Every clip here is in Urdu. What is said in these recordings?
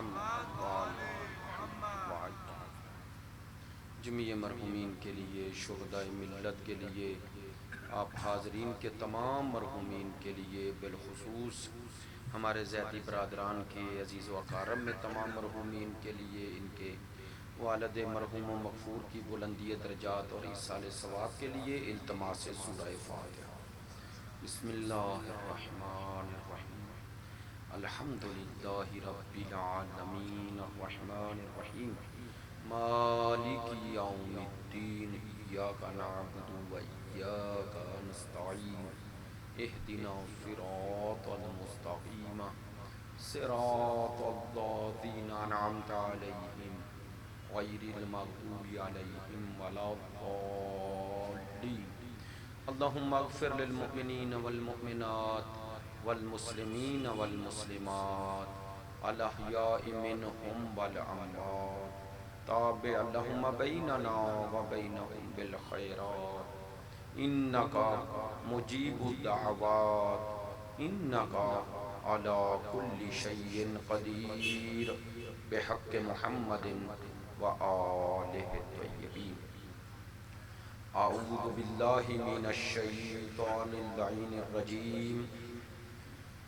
محمد وعلی محمد جمیع مرحومین کے لیے، شہدائے ملت کے لیے، آپ حاضرین کے تمام مرحومین کے لیے، بالخصوص ہمارے زیدی برادران کے عزیز و اقارب میں تمام مرحومین کے لیے، ان کے والد مرحوم و مغفور کی بلندی درجات اور ایصال ثواب کے لیے التماس سورہ فاتحہ۔ بسم اللہ الرحمن الرحیم۔ الحمدللہ رب العالمین الرحمن الرحیم مالک یوم الدین ایاک نعبد و ایاک نستعین اہدنا الصراط المستقیم صراط الذین انعمت علیہم غیر المغضوب علیہم ولا الضالین۔ اللہم اغفر للمؤمنین والمؤمنات والمسلمین والمسلمات الاحیاء منہم والاموات، تابع لہم بیننا وبینہم بالخیرات انکا مجیب الدعوات انکا علی کل شیء قدیر بحق محمد وآلہ الطیبین۔ اعوذ باللہ من الشیطان اللعین الرجیم،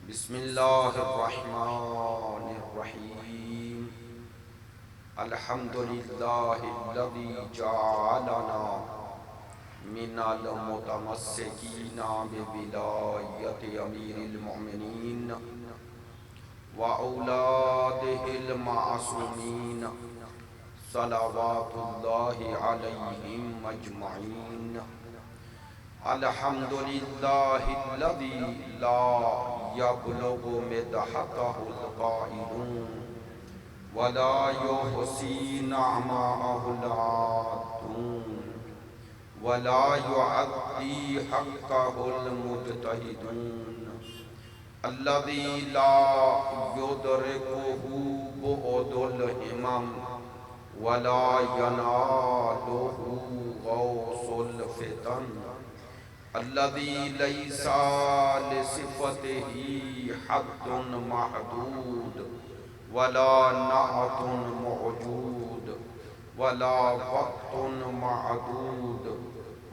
بسم اللہ الرحمن الرحیم۔ الحمدللہ الذی جعلنا من المتمسکین بولایت امیر المؤمنین وأولادہ المعصومین صلوات اللہ علیہم اجمعین۔ الحمدللہ الذی لا یبلغ مدحتہ القائلون ولا یحصی نعماءہ العادون ولا یعدی حقہ المجتہدون۔ الذی لا یدرکہ بعد الہمم ولا ینالہ غوث الفتن۔ الذی لیس لصفتہ حد محدود ولا نعت موجود ولا وقت معدود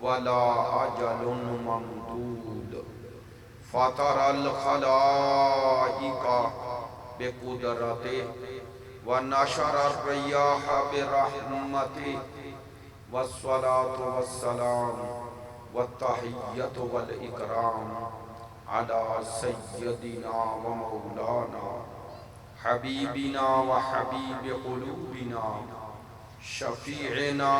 ولا اجل ممدود۔ فطر الخلائق بقدرتہ ونشر الریاح برحمتہ، والصلاة والسلام والتحیۃ والاکرام علی سیدنا ومولانا حبیبنا وحبیب قلوبنا شفیعنا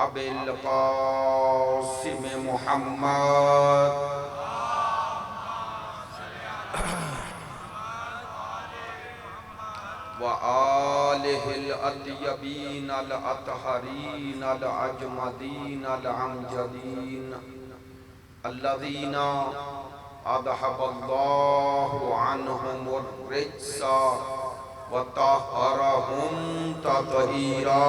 ابی القاسم محمد وآلہ الاطیبین الاطہرین الاجمدین الامجدین الذین اذھب اللہ عنہم الرجس وطہرہم تطہیرا۔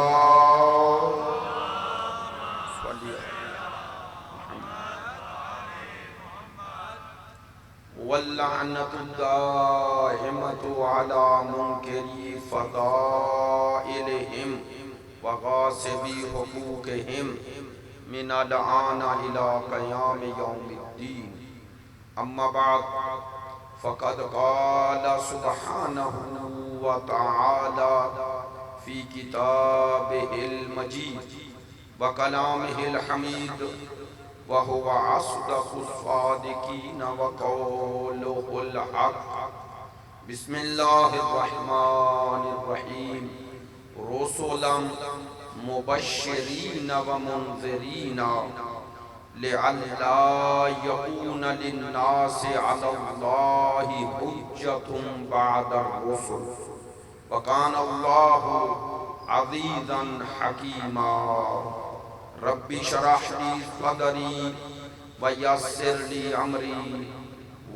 واللعنۃ الدائمۃ علی منکری فضائلہم وغاصبی حقوقہم من الآن الی قیام یوم الدین۔ اما بعد فقد قال سبحانہ وتعالی فی کتابہ المجید وکلامہ الحمید وهو أصدق الصادقين وقوله الحق۔ بسم الله الرحمن الرحيم، رسلا مبشرين ومنذرين لئلا يكون للناس على الله حجة بعد الرسل وكان الله عزيزا حكيما۔ رب اشرح لي صدري ويسر لي امري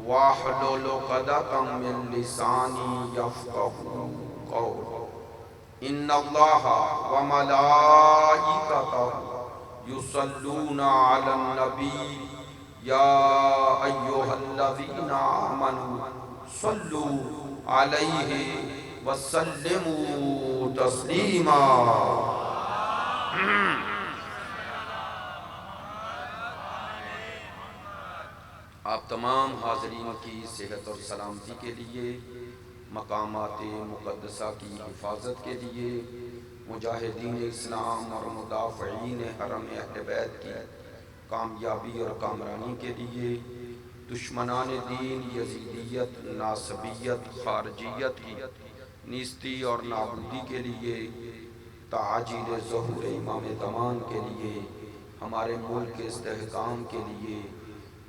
واحلل عقدة من لساني يفقهوا قولي۔ ان الله وملائكته يصلون على النبي يا ايها الذين آمنوا صلوا عليه وسلموا تسلیما۔ آپ تمام حاضرین کی صحت اور سلامتی کے لیے، مقامات مقدسہ کی حفاظت کے لیے، مجاہدین اسلام اور مدافعین حرم اہل بیت کی کامیابی اور کامرانی کے لیے، دشمنان دین یزیدیت، ناصبیت، خارجیت کی نیستی اور نابودی کے لیے، تعاجیل ظہور امام زمان کے لیے، ہمارے ملک کے استحکام کے لیے،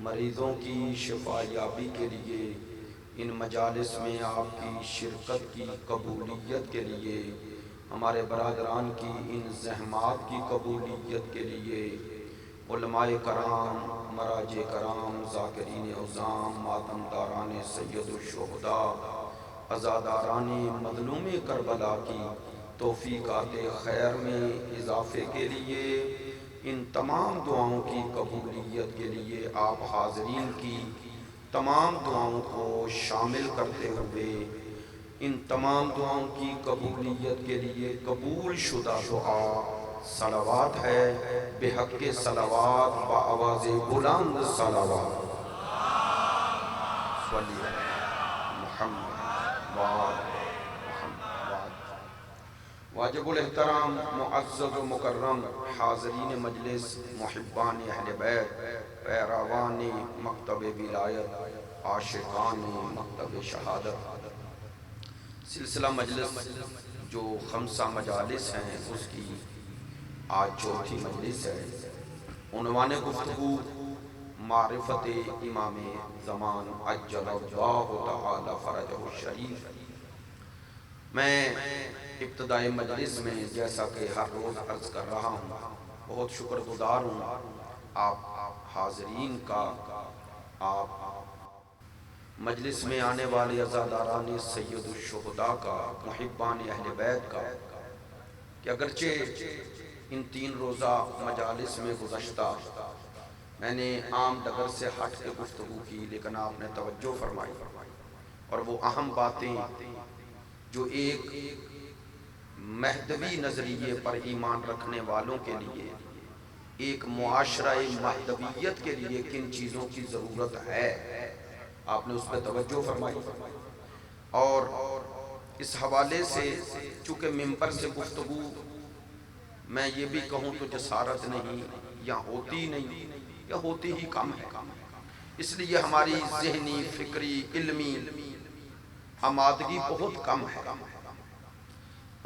مریضوں کی شفا یابی کے لیے، ان مجالس میں آپ کی شرکت کی قبولیت کے لیے، ہمارے برادران کی ان زحمات کی قبولیت کے لیے، علماء کرام، مراجع کرام، ذاکرین عظام، ماتم داران سید الشہداء، عزاداران مظلوم کربلا کی توفیقات خیر میں اضافے کے لیے، ان تمام دعاؤں کی قبولیت کے لیے آپ حاضرین کی تمام دعاؤں کو شامل کرتے ہوئے، ان تمام دعاؤں کی قبولیت کے لیے قبول شدہ دعا صلوات ہے، بحق صلوات بآواز بلند صلوات، صلی محمد وآل محمد۔ واجب الاحترام معزز و مکرم حاضرین مجلس، محبان اہل بیت، پیروان مکتب ولایت، عاشقان مکتب شہادت، سلسلہ مجلس جو خمسہ مجالس ہیں اس کی آج چوتھی مجلس ہے۔ عنوان گفتگو معرفت امام زمان عجل اللہ تعالی فرجہ الشریف۔ میں ابتدائی مجلس میں جیسا کہ ہر روز عرض کر رہا ہوں، بہت شکر گزار ہوں آپ حاضرین کا، آپ مجلس میں آنے والے عزاداران سید الشہداء کا، محبان اہل بیت کا، کہ اگرچہ ان 3 روزہ مجالس میں گزشتہ میں نے عام ڈگر سے ہٹ کے گفتگو کی، لیکن آپ نے توجہ فرمائی اور وہ اہم باتیں جو ایک مہدوی نظریے پر ایمان رکھنے والوں کے لیے، ایک معاشرہ مہدویت کے لیے کن چیزوں کی ضرورت ہے، آپ نے اس پہ توجہ فرمائی۔ اور اس حوالے سے چونکہ ممبر سے گفتگو میں یہ بھی کہوں تو جسارت نہیں، یا ہوتی نہیں، یا ہوتی ہی کم ہے، اس لیے ہماری ذہنی، فکری، علمی آمادگی بہت کم ہے،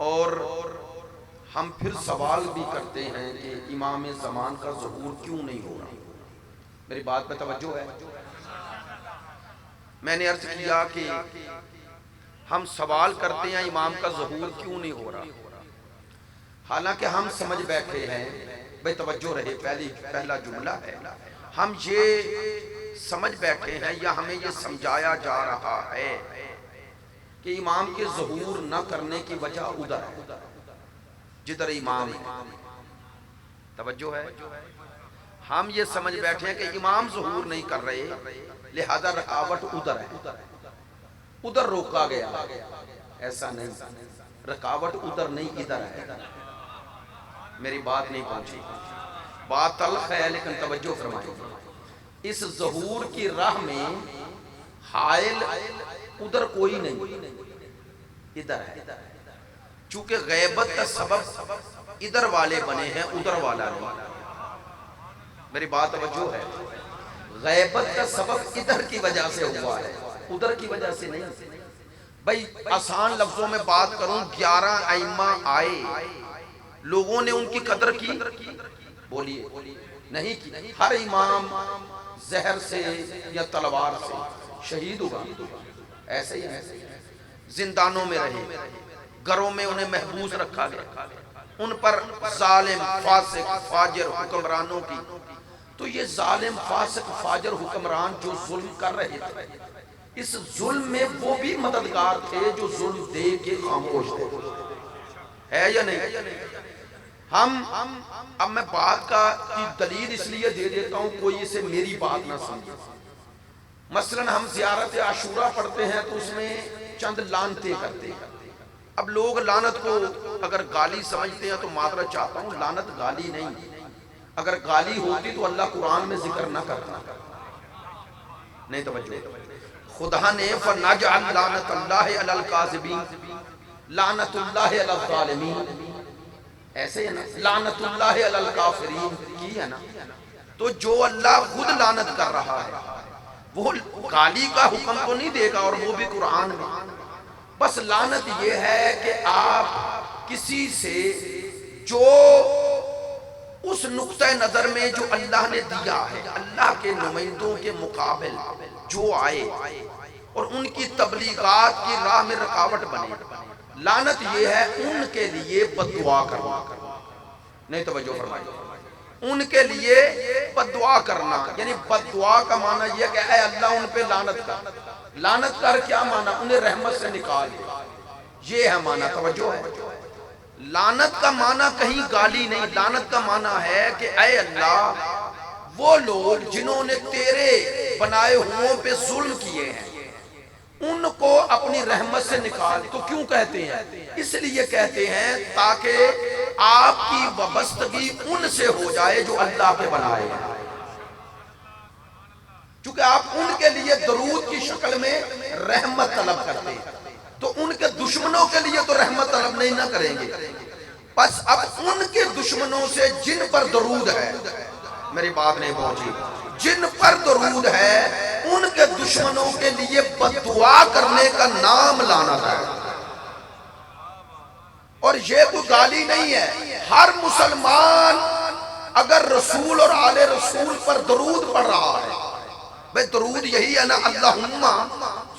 اور ہم پھر سوال بھی کرتے ہیں کہ امام زمان کا ظہور کیوں نہیں ہو رہا۔ میری بات پہ توجہ ہے؟ میں نے عرض کیا کہ ہم سوال کرتے ہیں امام کا ظہور کیوں نہیں ہو رہا، حالانکہ ہم سمجھ بیٹھے ہیں، بے توجہ رہے، پہلا جملہ ہے، ہم یہ سمجھ بیٹھے ہیں یا ہمیں یہ سمجھایا جا رہا ہے کہ امام کے ظہور نہ کرنے کی وجہ ادھر ہے، جدھر امام ہے۔ توجہ ہے؟ ہم یہ سمجھ بیٹھے ہیں کہ امام ظہور نہیں کر رہے، لہذا رکاوٹ ادھر ہے، ادھر روکا گیا۔ ایسا نہیں، رکاوٹ ادھر نہیں، ادھر ہے۔ میری بات نہیں پہنچی، بات تلخ ہے لیکن توجہ فرمائیں۔ اس ظہور کی راہ میں حائل ادھر کوئی نہیں، ادھر ہے، چونکہ غیبت کا سبب ادھر والے بنے ہیں، ادھر والا نہیں۔ میری بات توجہ ہے، غیبت کا سبب ادھر کی وجہ سے ہوا ہے، ادھر کی وجہ سے نہیں۔ بھئی آسان لفظوں میں بات کروں، 11 ائمہ آئے، لوگوں نے ان کی قدر کی؟ بولیے، نہیں کی۔ ہر امام زہر سے یا تلوار سے شہید ہوا، ایسے ہی ہے، زندانوں میں رہے، گھروں میں انہیں محبوس رکھا گیا، ان پر ظالم، فاسق، فاجر حکمرانوں کی، تو یہ ظالم، فاسق، فاجر حکمران جو ظلم کر رہے تھے، اس ظلم میں وہ بھی مددگار تھے جو ظلم دے کے خاموش تھے، ہے یا نہیں؟ اب میں بات کی دلیل اس لیے دے دیتا ہوں، کوئی اسے میری بات نہ سمجھے۔ مثلا ہم زیارت عاشورہ پڑھتے ہیں تو اس میں چند لانتے کرتے ہیں، اب لوگ لعنت کو اگر گالی سمجھتے ہیں تو معذرت چاہتا ہوں، لعنت گالی نہیں، اگر گالی ہوتی تو اللہ قرآن میں ذکر نہ کرتا۔ نہیں توجہ، خدا نے فَنَجْعَلْ لَعْنَتَ اللَّهِ عَلَى الْكَاذِبِينَ لعنت اللہ علی الظالمین، ایسے ہے نا، لعنت اللہ علی الکافرین کی ہے نا۔ تو جو اللہ خود لعنت کر رہا ہے وہ گالی کا حکم تو نہیں دے گا، اور وہ بھی قرآن میں۔ بس لعنت یہ ہے کہ آپ کسی سے جو اس نقطہ نظر میں جو اللہ نے دیا ہے، اللہ کے نمائندوں کے مقابل جو آئے اور ان کی تبلیغات کی راہ میں رکاوٹ بنے، لعنت یہ ہے ان کے لیے بد دعا کرنا۔ نہیں توجہ فرمائیے، ان کے لیے بد دعا کرنا، یعنی بد دعا کا معنی یہ کہ اے اللہ ان پہ لعنت کر۔ لعنت کر کیا معنی؟ انہیں رحمت سے نکال دے، یہ ہے معنی۔ توجہ ہے، لعنت کا معنی کہیں گالی نہیں، لعنت کا معنی ہے کہ اے اللہ وہ لوگ جنہوں نے تیرے بنائے ہوئوں پہ ظلم کیے ہیں ان کو اپنی رحمت سے نکال۔ تو کیوں کہتے ہیں؟ اس لیے کہتے ہیں تاکہ آپ کی وابستگی ان سے ہو جائے جو اللہ کے بنائے ہیں، چونکہ آپ ان کے لیے درود کی شکل میں رحمت طلب کرتے ہیں، تو ان کے دشمنوں کے لیے تو رحمت طلب نہیں نہ کریں گے۔ بس اب ان کے دشمنوں سے جن پر درود ہے، میری بات نہیں پہنچی، جن پر درود ہے ان کے دشمنوں کے لیے بد دعا کرنے کا نام لعنت ہے۔ اور یہ تو گالی نہیں ہے، ہر مسلمان اگر رسول اور آل رسول پر درود پڑھ رہا ہے، بھئی درود یہی ہے نا، اللہم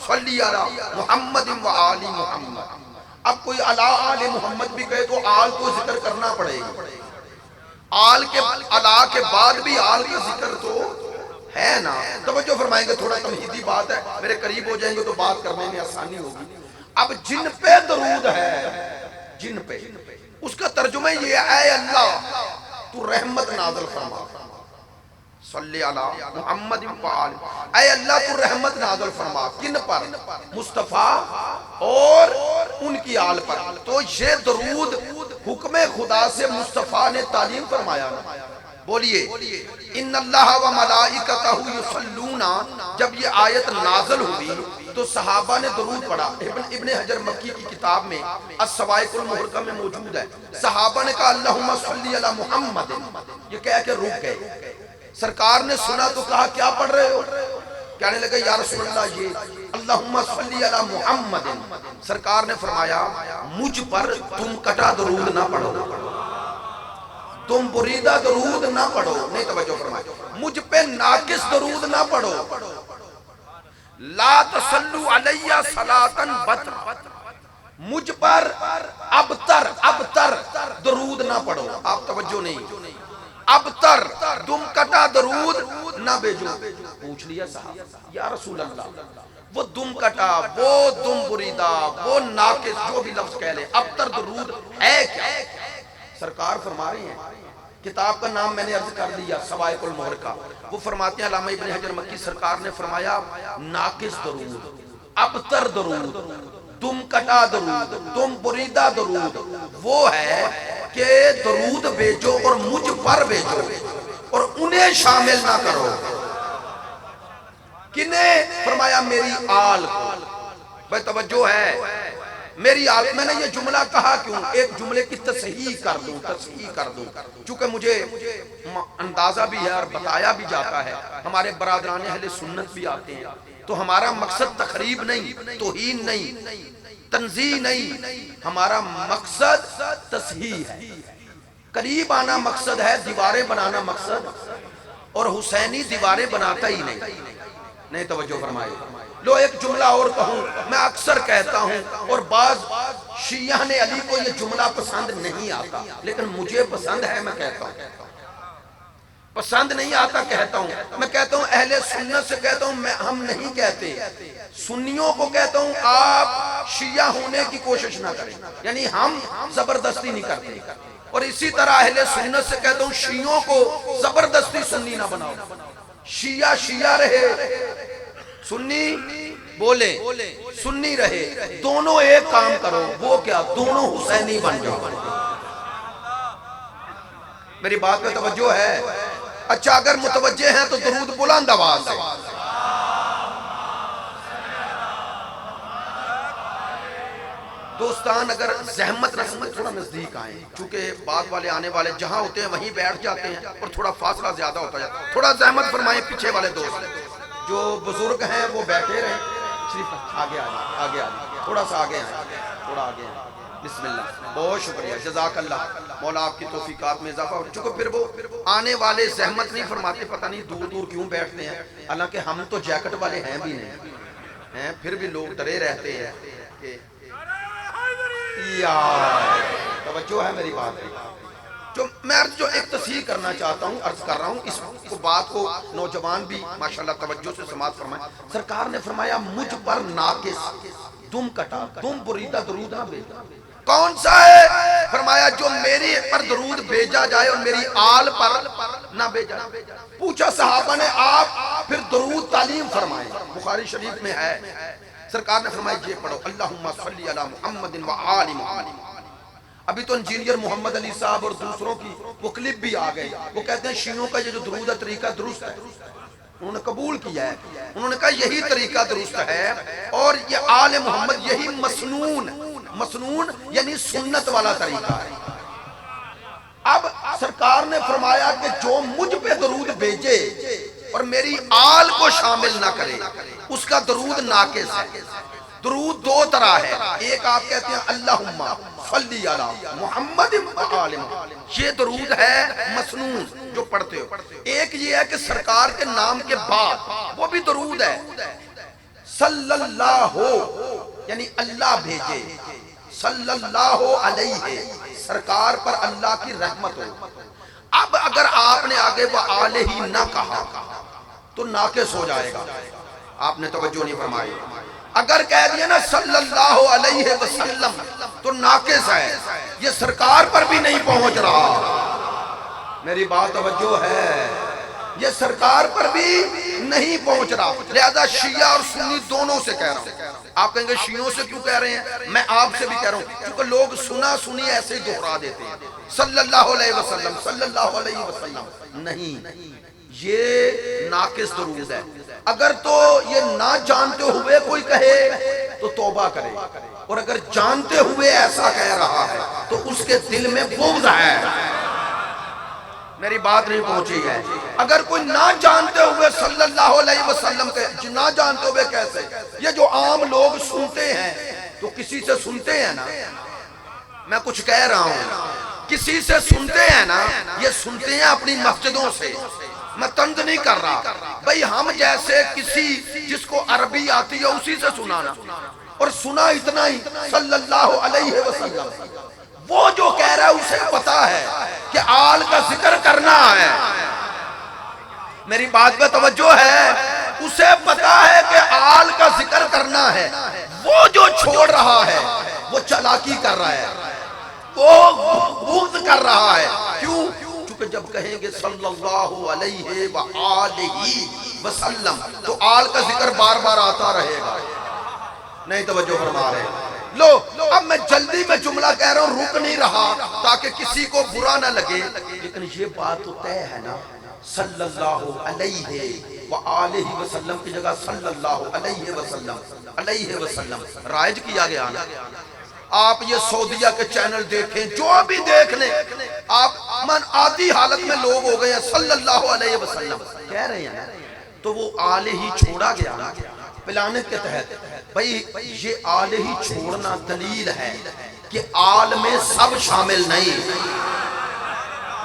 صلی علی محمد و آل محمد۔ اب کوئی علی آل محمد بھی کہے تو آل کو ذکر کرنا پڑے گا، آل کے علا کے بعد بھی آل کا ذکر تو ہے نا۔ توجہ فرمائیں گے، تھوڑا تمہیدی بات ہے، میرے قریب ہو جائیں گے تو بات کرنے میں آسانی ہوگی۔ اب جن پہ درود ہے، جن پہ، اس کا ترجمہ یہ ہے اے اللہ تو رحمت نازل فرما، صلی علی محمد و آل، اے اللہ تو رحمت نازل فرما، کن پر؟ مصطفیٰ اور ان کی آل پر۔ تو یہ درود حکم خدا سے مصطفیٰ نے تعلیم فرمایا نا۔ بولیے ان اللہ و ملائکتہ یصلون، جب یہ آیت نازل ہوئی تو صحابہ نے درود پڑھا۔ ابن حجر مکی کی کتاب میں السوائق المحرقہ میں موجود ہے، صحابہ نے کہا اللہم صلی علی محمد، یہ کہہ کے رک گئے۔ سرکار نے سنا تو کہا کیا پڑھ رہے ہو؟ کہنے لگے یا رسول اللہ یہ اللہم صلی علی محمد۔ سرکار نے فرمایا مجھ پر تم کٹا درود نہ پڑھو، تم بریدہ درود نہ پڑھو۔ نہیں توجہ فرمایا، مجھ پہ ناقص درود نہ پڑھو، لا تصلو علیہ صلاۃ بطر، مجھ پر ابتر درود نہ پڑھو۔ آپ توجہ نہیں، ابتر تم کٹا درود نہ بھیجو۔ پوچھ لیا صاحب یا رسول اللہ وہ دم کٹا، وہ دم بریدہ، وہ ناقص، جو بھی لفظ کہہ لے، ابتر درود ہے کیا؟ سرکار فرما رہے ہیں، کتاب کا نام میں نے عرض کر دیا سوائق المحرقہ، وہ فرماتے ہیں علامہ ابن حجر مکی سرکار نے فرمایا ناقص درود، ابتر درود، دم کٹا درود، دم بریدہ درود وہ ہے کہ درود بھیجو اور مجھ پر بھیجو اور انہیں شامل نہ کرو۔ کنہیں؟ فرمایا میری آل کو۔ بھائی توجہ ہے، میری آل، میں نے یہ جملہ کہا کیوں؟ ایک جملے کی تصحیح کر دوں، چونکہ مجھے اندازہ بھی ہے اور بتایا بھی جاتا ہے، ہمارے برادران اہل سنت بھی آتے ہیں، تو ہمارا مقصد تخریب نہیں، توہین نہیں، تنزیہ نہیں، ہمارا مقصد تصحیح ہے۔ قریب آنا مقصد ہے، دیواریں بنانا مقصد، اور حسینی دیواریں بناتا ہی نہیں توجہ فرمائے۔ لو ایک جملہ اور کہوں، میں اکثر کہتا ہوں اور بعض شیعہ نے علی کو یہ جملہ پسند نہیں آتا، لیکن مجھے پسند ہے، میں کہتا ہوں، پسند نہیں آتا کہتا ہوں، میں کہتا ہوں اہل سنت سے کہتا ہوں، ہم نہیں کہتے، سنیوں کو کہتا ہوں آپ شیعہ ہونے کی کوشش نہ کریں، یعنی ہم زبردستی نہیں کرتے، اور اسی طرح اہل سنت سے کہتا ہوں شیعوں کو زبردستی سنی نہ بناؤ، شیعہ رہے، سنی بولیں سنی رہے، دونوں ایک کام کرو، وہ کیا؟ دونوں حسینی بن جاؤ۔ میری بات میں توجہ ہے؟ اچھا اگر متوجہ ہیں تو درود بلند آواز سے۔ دوستان اگر زحمت نہ سمجھ تھوڑا نزدیک آئیں، چونکہ بعد والے آنے والے جہاں ہوتے ہیں وہیں بیٹھ جاتے ہیں اور تھوڑا فاصلہ زیادہ ہوتا جاتا ہے۔ تھوڑا زحمت فرمائیں، پیچھے والے دوست جو بزرگ ہیں وہ بیٹھے رہیں، صرف آگے آئیں، آگے آئیں، تھوڑا سا آگے آئیں، تھوڑا آگے آئیں۔ بسم اللہ، بہت شکریہ، جزاک اللہ، مولا آپ کی توفیقات میں اضافہ ہو۔ چونکہ پھر وہ آنے والے زحمت نہیں فرماتے، پتہ نہیں دور دور کیوں بیٹھتے ہیں، حالانکہ ہم تو جیکٹ والے ہیں بھی نہیں ہیں، پھر بھی لوگ ڈرے رہتے ہیں کہ توجہ ہے میری بات ہے۔ جو میں جو ایک تصحیح کرنا چاہتا ہوں، عرض کر رہا ہوں، اس کو بات کو نوجوان بھی ماشاءاللہ توجہ سے سماعت فرمائیں۔ سرکار نے فرمایا مجھ پر ناقص دم کٹا، دم بریدہ درود نہ بھیجا۔ کون سا ہے؟ فرمایا جو میری پر درود بھیجا جائے اور میری آل پر نہ بھیجا۔ پوچھا صحابہ نے آپ پھر درود تعلیم فرمائیں، بخاری شریف میں ہے۔ سرکار نے فرمایا یہ پڑھو، اللہم صلی علی محمد و آل محمد۔ ابھی تو انجینئر محمد علی صاحب اور دوسروں کی وہ کلپ بھی آ گئی، وہ کہتے ہیں شیعوں کا یہ جو درود ہے طریقہ درست ہے، انہوں نے قبول کیا ہے، انہوں نے کہا یہی طریقہ درست ہے، اور یہ آل محمد یہی مسنون یعنی سنت والا طریقہ ہے۔ اب سرکار نے فرمایا کہ جو مجھ پہ درود بھیجے اور میری آل کو شامل نہ کرے اس کا درود ناقص ہے۔ درود دو طرح ہے، ایک آپ کہتے ہیں اللہم صلی علی محمد و آل محمد، یہ درود ہے مسنون جو پڑھتے ہو۔ ایک یہ ہے کہ سرکار کے نام کے بعد وہ بھی درود ہے، صلی اللہ ہو یعنی اللہ بھیجے، صلی اللہ علیہ سرکار پر اللہ کی رحمت ہو۔ اب اگر آپ نے آگے وہ آلہ ہی نہ کہا تو ناقص ہو جائے گا، آپ نے توجہ نہیں فرمائی۔ اگر کہہ دیا نا صلی اللہ علیہ وسلم تو ناقص ہے، یہ سرکار پر بھی نہیں پہنچ رہا۔ میری بات توجہ ہے، یہ سرکار پر بھی نہیں پہنچ رہا، لہذا شیعہ اور سنی دونوں سے کہہ رہا ہوں۔ آپ کہیں گے شیعوں سے کیوں کہہ رہے ہیں؟ میں آپ سے بھی کہہ رہا ہوں، کیونکہ لوگ سنا سنی ایسے ہی دہرا دیتے ہیں، صلی اللہ علیہ وسلم صلی اللہ علیہ وسلم نہیں، یہ ناقص درود ہے۔ اگر تو یہ نہ جانتے ہوئے کوئی کہے تو توبہ کرے، اور اگر جانتے ہوئے ایسا کہہ رہا ہے تو اس کے دل میں بغض ہے۔ میری بات نہیں پہنچی ہے۔ اگر کوئی نہ جانتے ہوئے صلی اللہ علیہ وسلم کے، نہ جانتے ہوئے کیسے؟ یہ جو عام لوگ سنتے ہیں تو کسی سے سنتے ہیں نا، میں کچھ کہہ رہا ہوں، کسی سے سنتے ہیں نا، یہ سنتے ہیں اپنی مسجدوں سے، میں طنز نہیں کر رہا بھئی، ہم جیسے کسی جس کو عربی آتی ہے اسی سے سنانا، اور سنا اتنا ہی صلی اللہ علیہ وسلم، وہ جو کہہ رہا ہے اسے پتا ہے کہ آل کا ذکر کرنا ہے۔ میری بات پہ توجہ ہے، اسے پتا ہے کہ آل کا ذکر کرنا ہے، وہ جو چھوڑ رہا ہے وہ چالاکی کر رہا ہے، وہ بغض کر رہا ہے۔ کیوں؟ کہ جب کہیں گے صلی اللہ علیہ وآلہ وسلم تو آل کا ذکر بار بار آتا رہے گا۔ نہیں توجہ فرما رہے۔ لو اب میں جلدی میں جملہ کہہ رہا ہوں، رک نہیں رہا تاکہ کسی کو برا نہ لگے، لیکن یہ بات تو طے ہے نا، صلی اللہ علیہ وآلہ وسلم کی جگہ صلی اللہ علیہ وسلم رائج کیا گیا نا۔ آپ یہ سعودیہ کے چینل دیکھیں، جو بھی دیکھ لیں، آپ من آدھی حالت میں لوگ ہو گئے ہیں صلی اللہ علیہ وسلم کہہ رہے ہیں، تو وہ آلہ ہی چھوڑا گیا نا پلانت کے تحت۔ بھئی یہ آلہ ہی چھوڑنا دلیل ہے کہ آل میں سب شامل نہیں۔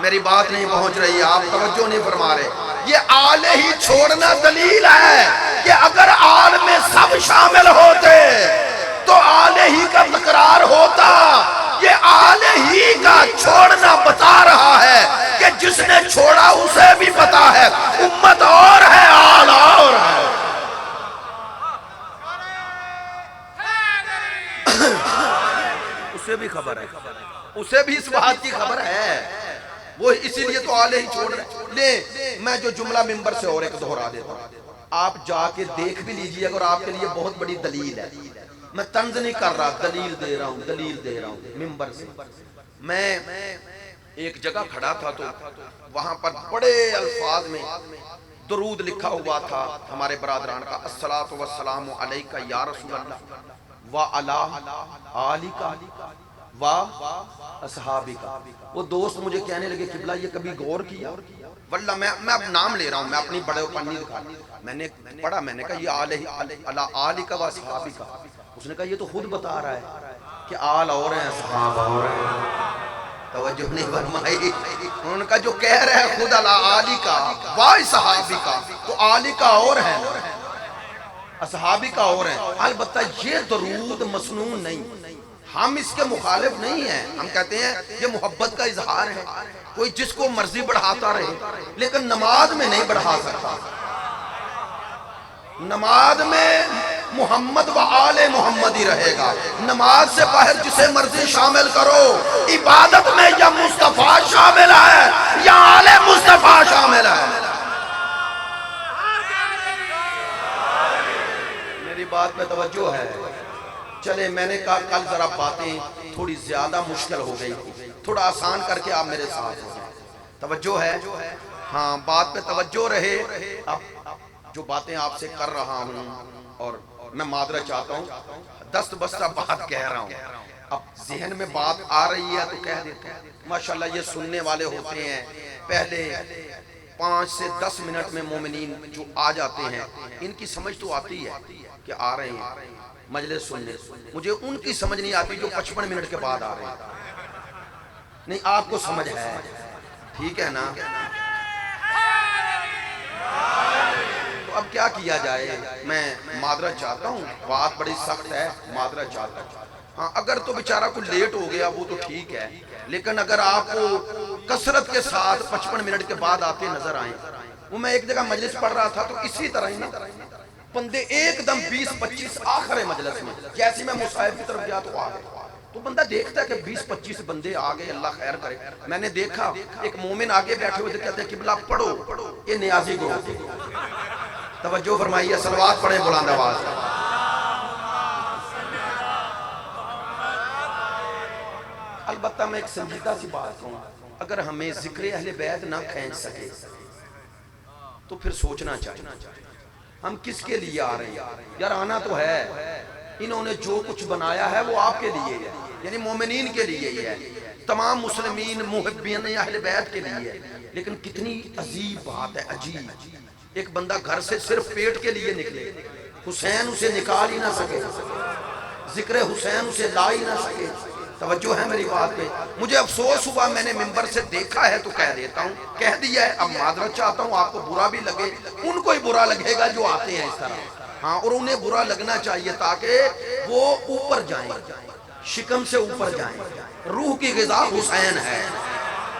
میری بات نہیں پہنچ رہی، آپ توجہ نہیں فرما رہے۔ یہ آلہ ہی چھوڑنا دلیل ہے کہ اگر آل میں سب شامل ہوتے تو آلہ ہی کا تکرار ہوتا۔ یہ آلہ ہی کا چھوڑنا بتا رہا ہے کہ جس نے چھوڑا اسے بھی پتا ہے امت اور ہے، آل اور ہے۔ اسے بھی خبر ہے، اسے بھی اس بات کی خبر ہے، وہ اسی لیے تو آلہ ہی چھوڑ رہے۔ لیں میں جو جملہ ممبر سے اور ایک دہرا دیتا ہوں، آپ جا کے دیکھ بھی لیجئے اور آپ کے لیے بہت بڑی دلیل ہے. میں طنز نہیں کر رہا، دلیل دے رہا ہوں ممبر سے. میں ایک جگہ کھڑا تھا تو وہاں پر بڑے الفاظ میں درود لکھا ہوا تھا ہمارے برادران کا، الصلاۃ والسلام علیکہ یا رسول اللہ وعلی آلکہ واصحابکہ. وہ دوست مجھے کہنے لگے قبلہ یہ کبھی غور کیا؟ واللہ میں اب نام لے رہا ہوں، میں اپنی بڑے اوپر نہیں دکھا. میں نے پڑھا، میں نے کہا یہ علی آلکہ واصحابکہ. اس نے کہا یہ تو خود بتا رہا ہے کہ آل اور ہیں صحابہ اور ہیں. توجہ نہیں فرمائی. انہوں نے کہا جو کہہ رہے ہیں خود علی کا وائی صحابی کا، تو علی کا اور ہے اصحابی کا اور ہے. البتہ یہ درود مسنون نہیں، ہم اس کے مخالف نہیں ہیں. ہم کہتے ہیں یہ محبت کا اظہار ہے، کوئی جس کو مرضی بڑھاتا رہے، لیکن نماز میں نہیں بڑھا سکتا. نماز میں محمد و آل محمد ہی رہے گا. نماز سے باہر جسے مرضی شامل کرو، عبادت میں یا مصطفیٰ شامل ہے یا آل مصطفیٰ شامل ہے. میری بات میں توجہ ہے. چلے میں نے کہا کل ذرا باتیں تھوڑی زیادہ مشکل ہو گئی، تھوڑا آسان کر کے آپ میرے ساتھ ہو جائیں. توجہ ہے؟ ہاں بات پہ توجہ رہے. اب جو باتیں آپ سے کر رہا ہوں اور میں معذرت چاہتا ہوں، دست بستہ بات کہہ رہا ہوں. اب ذہن میں بات آ رہی ہے تو کہہ دیتا ہوں. ماشاءاللہ یہ سننے والے ہوتے ہیں، پہلے 5 سے 10 منٹ میں مومنین جو آ جاتے ہیں ان کی سمجھ تو آتی ہے کہ آ رہے ہیں مجلس سننے. مجھے ان کی سمجھ نہیں آتی جو 55 منٹ کے بعد آ رہے ہیں. نہیں آپ کو سمجھ ہے، ٹھیک ہے نا؟ اب کیا کیا جائے؟ میں معذرت چاہتا ہوں، بات بڑی سخت ہے، معذرت چاہتا ہوں. ہاں اگر تو بیچارہ کوئی لیٹ ہو گیا وہ تو ٹھیک ہے، لیکن اگر آپ کو کثرت کے ساتھ 55 منٹ کے بعد آتے نظر آئیں. وہ میں ایک جگہ مجلس پڑھ رہا تھا تو اسی طرح ہی نا بندے ایک دم 20-25 آخر مجلس میں، جیسے میں مصاحب کی طرف گیا تو آ گئے. تو بندہ دیکھتا ہے کہ 20-25 بندے آگئے، اللہ خیر کرے. میں نے دیکھا ایک مومن آگے بیٹھے ہوئے کہتے ہیں قبلہ پڑھو، یہ نیازی گروہ. توجہ فرمائیے، صلوات پڑھیں بلند آواز. البتہ میں ایک سنجیدہ سی بات کہوں، اگر ہمیں ذکر اہل بیت نہ کھینچ سکے تو پھر سوچنا چاہیے ہم کس کے لیے آ رہے ہیں. یار آنا تو ہے، انہوں نے جو کچھ بنایا ہے وہ آپ کے لیے ہے، یعنی مومنین کے لیے ہی ہے، تمام مسلمین محبین اہل بیت کے لیے ہے. لیکن کتنی عجیب بات ہے، عجیب. ایک بندہ گھر سے صرف پیٹ کے لیے نکلے، حسین اسے نکال ہی نہ سکے، ذکر حسین اسے لا ہی نہ سکے. توجہ ہے میری بات پہ؟ مجھے افسوس ہوا، میں نے ممبر سے دیکھا ہے تو کہہ دیتا ہوں، کہہ دیا ہے. اب معذرت چاہتا ہوں، آپ کو برا بھی لگے، ان کو ہی برا لگے گا جو آتے ہیں اس طرح. ہاں اور انہیں برا لگنا چاہیے تاکہ وہ اوپر جائیں، شکم سے اوپر جائیں. روح کی غذا حسین ہے،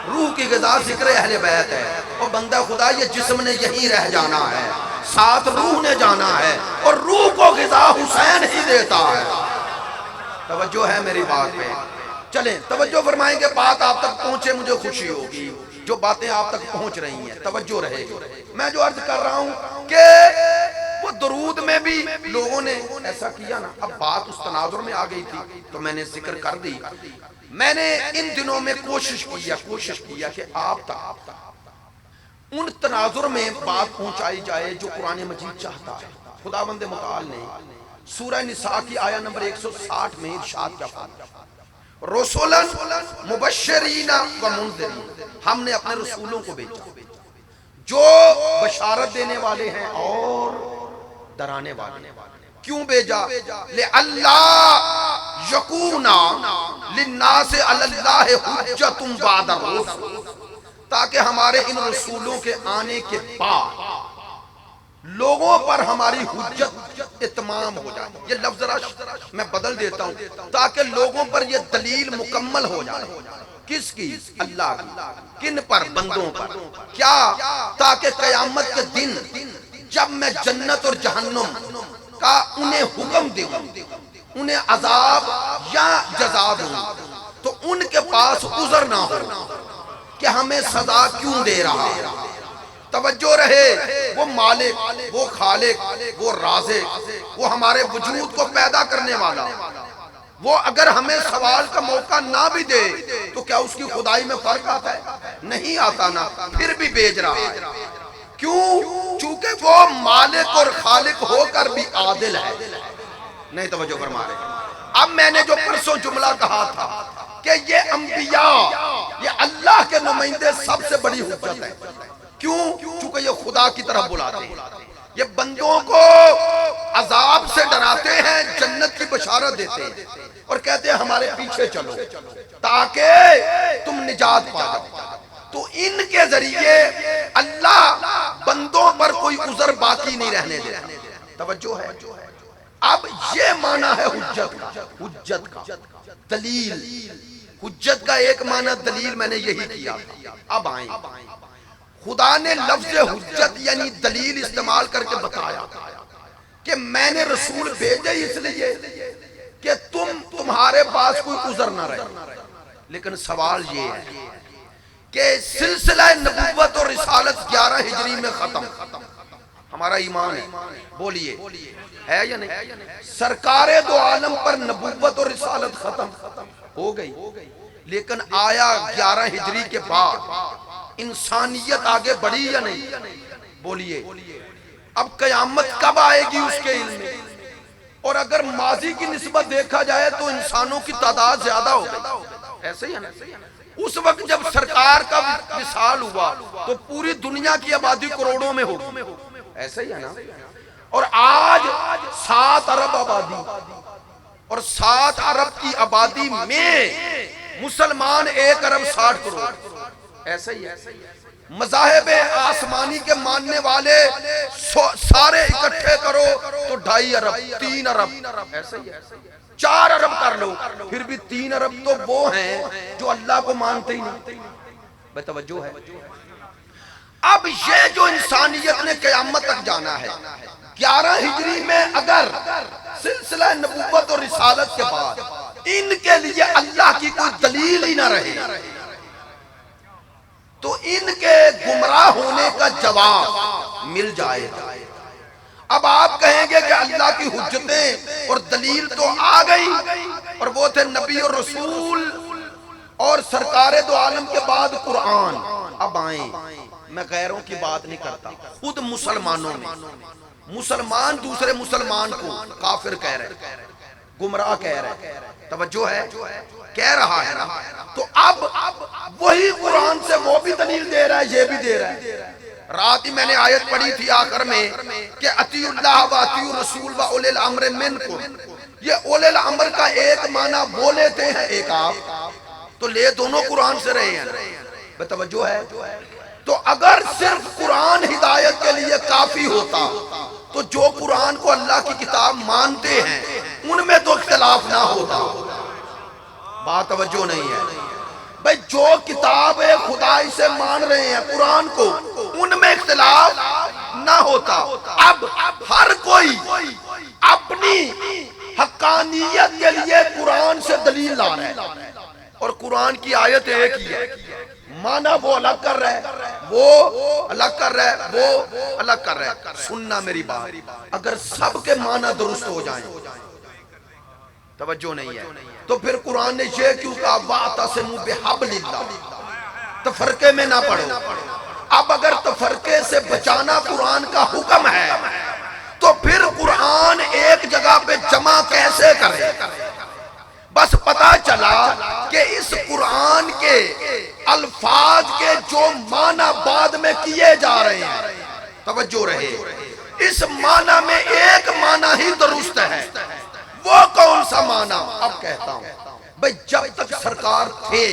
روح کی غذا ذکر اہل بیت ہے. اور بندہ خدا یہ جسم نے یہیں رہ جانا ہے، ساتھ روح نے جانا ہے، اور روح کو غذا حسین ہی دیتا ہے. توجہ ہے میری بات پہ؟ چلیں توجہ فرمائیں گے، بات آپ تک پہنچے مجھے خوشی ہوگی. جو باتیں آپ تک پہنچ رہی ہیں توجہ رہے گی. میں جو عرض کر رہا ہوں کہ وہ درود میں بھی لوگوں نے ایسا کیا نا. اب بات اس تناظر میں آ گئی تھی تو میں نے ذکر کر دی. میں نے ان دنوں میں کوشش کیا کہ آپ تک ان تناظر میں بات پہنچائی جائے جو قرآن مجید چاہتا ہے. خداوند متعال نے سورہ نساء کی آیہ نمبر 160 میں ارشاد کیا فرمایا، رسولاً مبشرین و منذرین. ہم نے اپنے رسولوں کو بھیجا جو بشارت دینے والے ہیں اور ڈرانے والے ہیں. کیوں بھیجا؟ لِأَلَّا یَکُونَ لِلنَّاسِ عَلَى اللَّهِ حُجَّةٌ بَعْدَ الرُّسُلِ، تاکہ ہمارے ان رسولوں کے آنے کے بعد لوگوں پر ہماری حجت اتمام ہو جائے. یہ لفظ ذرا میں بدل دیتا ہوں، تاکہ لوگوں پر یہ دلیل مکمل ہو جائے. کس کی؟ اللہ کی. کن پر؟ بندوں پر. کیا؟ تاکہ قیامت کے دن جب میں جنت اور جہنم کا انہیں حکم دوں، انہیں عذاب یا جزا دوں، تو ان کے پاس عذر نہ ہو کہ ہمیں سزا کیوں دے رہا ہے. توجہ رہے، وہ مالک، وہ خالق، وہ رازق، وہ ہمارے وجود کو پیدا کرنے والا، وہ اگر ہمیں سوال کا موقع نہ بھی دے تو کیا اس کی خدائی میں فرق آتا ہے؟ نہیں آتا نا، پھر بھی بھیج رہا ہے۔ کیوں؟ چونکہ وہ مالک اور خالق ہو کر بھی عادل ہے۔ نہیں توجہ فرما رہے۔ اب میں نے جو پرسوں جملہ کہا تھا کہ یہ انبیاء، یہ اللہ کے نمائندے سب سے بڑی حجت ہے۔ کیوں؟ چونکہ یہ خدا کی طرف بلاتے ہیں، یہ بندوں کو عذاب سے ڈراتے ہیں، جنت کی بشارت دیتے ہیں اور کہتے ہیں ہمارے پیچھے چلو تاکہ تم نجات پا جاؤ۔ تو ان کے ذریعے اللہ بندوں پر کوئی عذر باقی نہیں رہنے دیتا۔ توجہ ہے؟ اب یہ معنی ہے حجت کا، حجت کا دلیل۔ حجت کا ایک معنی دلیل میں نے یہی کیا۔ اب آئیں، خدا نے لفظ حجت یعنی دلیل استعمال کر کے بتایا کہ میں نے رسول بھیجے اس لیے کہ تمہارے پاس کوئی عذر نہ رہے۔ لیکن سوال یہ ہے کہ سلسلہ نبوت اور رسالت 11 ہجری میں ختم، ہمارا ایمان ہے، بولیے ہے یا نہیں؟ سرکار دو عالم پر نبوت اور رسالت ختم ہو گئی، لیکن آیا 11 ہجری کے بعد انسانیت آگے بڑھی یا نہیں؟ بولیے اب قیامت کب آئے گی اس کے علم میں؟ اور اگر ماضی کی نسبت دیکھا جائے تو انسانوں کی تعداد زیادہ ہو گئی، ایسے ہی ہے نا؟ اس وقت جب سرکار کا وصال ہوا تو پوری دنیا کی آبادی کروڑوں میں ہوگی، ایسے ہی ہے نا؟ اور آج 7 ارب آبادی، اور 7 ارب کی آبادی میں مسلمان 1 ارب 60 کروڑ، ایسا ہی ہے۔ مذاہب آسمانی کے ماننے والے سارے اکٹھے کرو تو 2.5 ارب، 3 ارب، ایسا ہی ہے۔ 4 ارب کر لو پھر بھی 3 ارب تو وہ ہیں جو اللہ کو مانتے ہی نہیں۔ بے توجہ ہے؟ اب یہ جو انسانیت نے قیامت تک جانا ہے، 11 ہجری میں اگر سلسلہ نبوت اور رسالت کے بعد ان کے لیے اللہ کی کوئی دلیل ہی نہ رہے تو ان کے گمراہ ہونے کا جواب مل جائے گا۔ اب آپ کہیں گے کہ اللہ کی حجتیں اور دلیل تو آ گئی، اور وہ تھے نبی اور رسول اور سرکار دو عالم کے بعد قرآن۔ اب آئیں، میں غیروں کی بات نہیں کرتا، خود مسلمانوں میں مسلمان دوسرے مسلمان کو کافر کہہ رہے، گمراہ کہہ رہے، توجہ ہے؟ کہہ رہا ہے نا؟ تو اب وہی قرآن سے وہ بھی دلیل دے رہا ہے، یہ بھی دے رہا ہے۔ رات ہی میں نے آیت پڑھی تھی آخر میں کہ اطیعوا اللہ و اطیعوا الرسول و اولی الامر منکم۔ یہ اولی الامر کا ایک معنی وہ لیتے ہیں، ایک آپ تو لے دونوں قرآن سے رہے ہیں۔ بے توجہ ہے؟ تو اگر صرف قرآن ہدایت کے لیے کافی ہوتا تو جو قرآن کو اللہ کی کتاب مانتے ہیں ان میں تو اختلاف نہ ہوتا۔ بات توجہ نہیں ہے بھئی، جو کتاب خدا اسے مان رہے ہیں قرآن کو، ان میں اختلاف نہ ہوتا۔ اب ہر کوئی اپنی حقانیت کے لیے قرآن سے دلیل لا رہا ہے، اور قرآن کی آیت ایک ہی ہے، معنی وہ الگ کر رہا ہے، وہ الگ کر رہا ہے، وہ الگ کر رہا ہے۔ سننا میری بات، اگر سب کے معنی درست ہو جائیں، توجہ نہیں ہے، تو پھر قرآن نے یہ کیوں کہا وَاعْتَصِمُوا بِحَبْلِ اللَّهِ، تفرقے میں نہ پڑھو۔ اب اگر تفرقے سے بچانا قرآن کا حکم ہے تو پھر قرآن ایک جگہ پہ جمع کیسے کرے؟ بس پتا چلا کہ اس قرآن کے الفاظ کے جو معنی بعد میں کیے جا رہے ہیں، توجہ رہے، اس معنی میں ایک معنی ہی درست ہے۔ وہ کون سا معنی؟ اب کہتا ہوں بھئی، جب تک سرکار تھے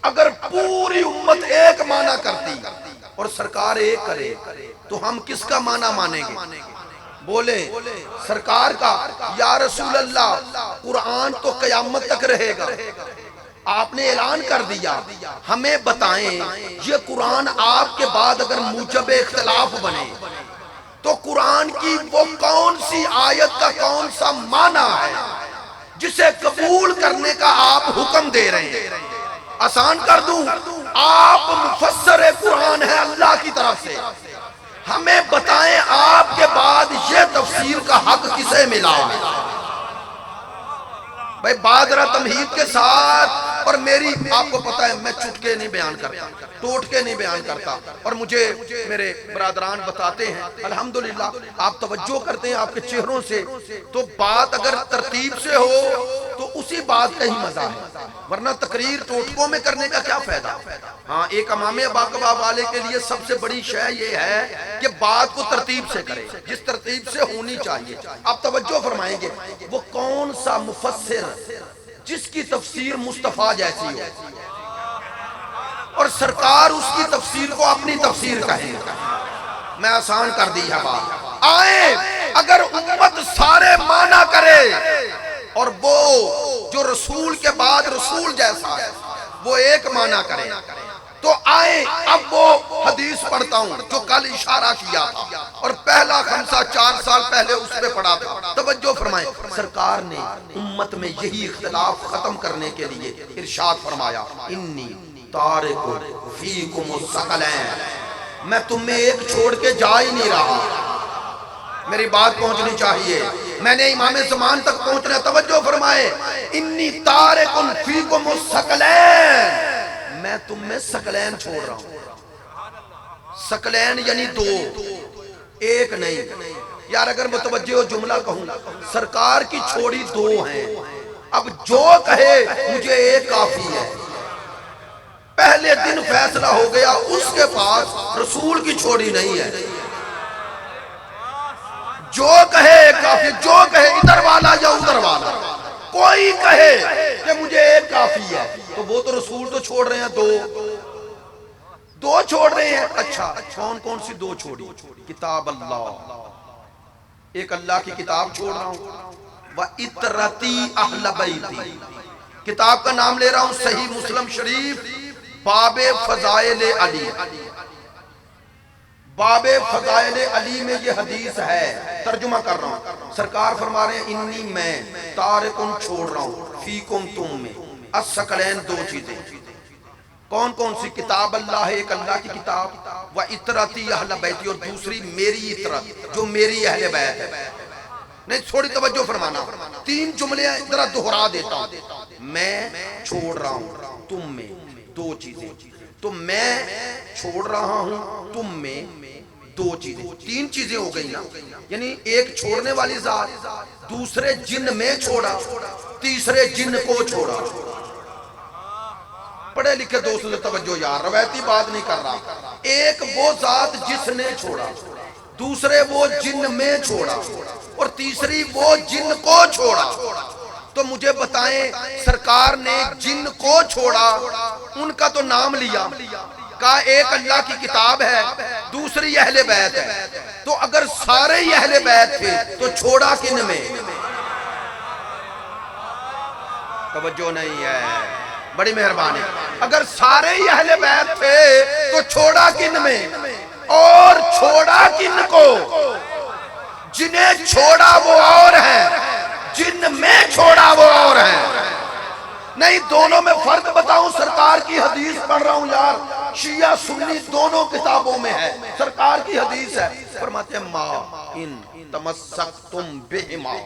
اگر پوری امت ایک معنی کرتی اور سرکار ایک کرے تو ہم کس کا معنی مانیں گے؟ بولے سرکار کا۔ یا رسول اللہ، قرآن تو قیامت تک رہے گا، آپ نے اعلان کر دیا، ہمیں بتائیں یہ قرآن آپ کے بعد اگر موجب اختلاف بنے تو قرآن کی وہ کون سی آیت کا کون سا معنی ہے جسے قبول کرنے کا آپ حکم دے رہے ہیں؟ آسان کر دوں، آپ مفسر قرآن ہیں اللہ کی طرف سے، ہمیں بتائیں آپ کے بعد یہ تفسیر کا حق کسے ملا؟ بھائی بادرہ تمہید کے ساتھ، اور میری آپ کو پتا ہے میں چٹکے نہیں بیان کرتا، ٹوٹ کے نہیں بیان کرتا، اور مجھے میرے برادران بتاتے ہیں الحمدللہ آپ توجہ کرتے ہیں آپ کے چہروں سے، تو بات اگر ترتیب سے ہو تو اسی بات کا ہی مزہ ہے، ورنہ تقریر ٹوٹکوں میں کرنے کا کیا فائدہ؟ ہاں ایک امام باقبہ والے کے لیے سب سے بڑی شے یہ ہے کہ بات کو ترتیب سے کرے، جس ترتیب سے ہونی چاہیے۔ آپ توجہ فرمائیں گے وہ کون سا مفسر جس کی تفسیر مصطفیٰ جیسی ہو اور سرکار اس کی تفسیر کو اپنی تفسیر کہیں؟ میں آسان کر دی ہے بات، آئیں اگر امت سارے مانا کرے اور وہ جو رسول کے بعد رسول جیسا ہے وہ ایک مانا کرے، تو آئیں اب وہ حدیث پڑھتا ہوں جو کل اشارہ کیا تھا اور پہلا خمسہ 4 سال پہلے اس پہ پڑھا تھا، توجہ فرمائیں۔ سرکار نے امت میں یہی اختلاف ختم کرنے کے لیے ارشاد فرمایا انی تارک فیکم الثقلین، میں تم میں ایک چھوڑ کے جا ہی نہیں رہا، میری بات پہنچنی چاہیے، میں نے امام زمان تک پہنچنا، توجہ فرمائے انی تارک فیکم الثقلین، میں تم میں ثقلین چھوڑ رہا ہوں، ثقلین یعنی 2، ایک نہیں، یار اگر متوجہ ہو جملہ کہوں سرکار کی چھوڑی 2 ہیں، اب جو کہے مجھے ایک کافی ہے، پہلے دن فیصلہ ہو گیا اس کے پاس رسول کی چھوڑی نہیں ہے، جو کہے کافی، جو کہے ادھر والا یا ادھر والا، کوئی کہے کہ مجھے ایک کافی ہے تو وہ تو رسول تو چھوڑ رہے ہیں 2 چھوڑ رہے ہیں، اچھا کون کون سی 2 چھوڑی؟ کتاب اللہ، ایک اللہ کی کتاب چھوڑ رہا ہوں، وَإِتْرَتِي أَهْلَ بَيْتِي، کتاب کا نام لے رہا ہوں صحیح مسلم شریف باب فضائل علی، باب فضائل علی میں یہ حدیث ہے، ترجمہ کر رہا ہوں، سرکار فرما رہے ہیں انی میں تارکن چھوڑ رہا ہوں فیکم تم میں الثقلین 2 چیزیں، کون کون سی؟ کتاب اللہ ہے ایک اللہ کی کتاب، وَإِتْرَتِي أَهْلَ بَيْتِي اور دوسری میری اطرت جو میری اہل بیت ہے، نہیں تھوڑی توجہ فرمانا، 3 جملے ذرا دہرا دیتا ہوں، میں چھوڑ رہا ہوں تم میں 2 چیزیں، تو میں چھوڑ رہا ہوں تم میں 2 چیزیں، 3 چیزیں ہو گئی نا، یعنی ایک چھوڑنے والی ذات، دوسرے جن میں چھوڑا، تیسرے جن کو چھوڑا۔ پڑھے لکھے دوستوں سے توجہ یار، روایتی بات نہیں کر رہا، ایک وہ ذات جس نے چھوڑا، دوسرے وہ جن میں چھوڑا، اور تیسری وہ جن کو چھوڑا، تو مجھے بتائیں سرکار نے جن کو چھوڑا ان کا تو نام لیا، کہا ایک اللہ کی کتاب ہے، دوسری اہل بیت ہے، تو اگر سارے ہی اہل بیت تھے تو چھوڑا کن میں؟ توجہ نہیں ہے، بڑی مہربانی، اگر سارے ہی اہل بیت تھے تو چھوڑا کن میں؟ اور چھوڑا کن کو؟ جنہیں چھوڑا وہ اور ہیں، جن میں چھوڑا وہ اور ہیں، نہیں دونوں میں فرق بتاؤں، سرکار کی حدیث پڑھ رہا ہوں یار، شیعہ سنی دونوں کتابوں میں ہے، سرکار کی حدیث ہے، فرماتے ہیں ما ان تمسکتم بہما،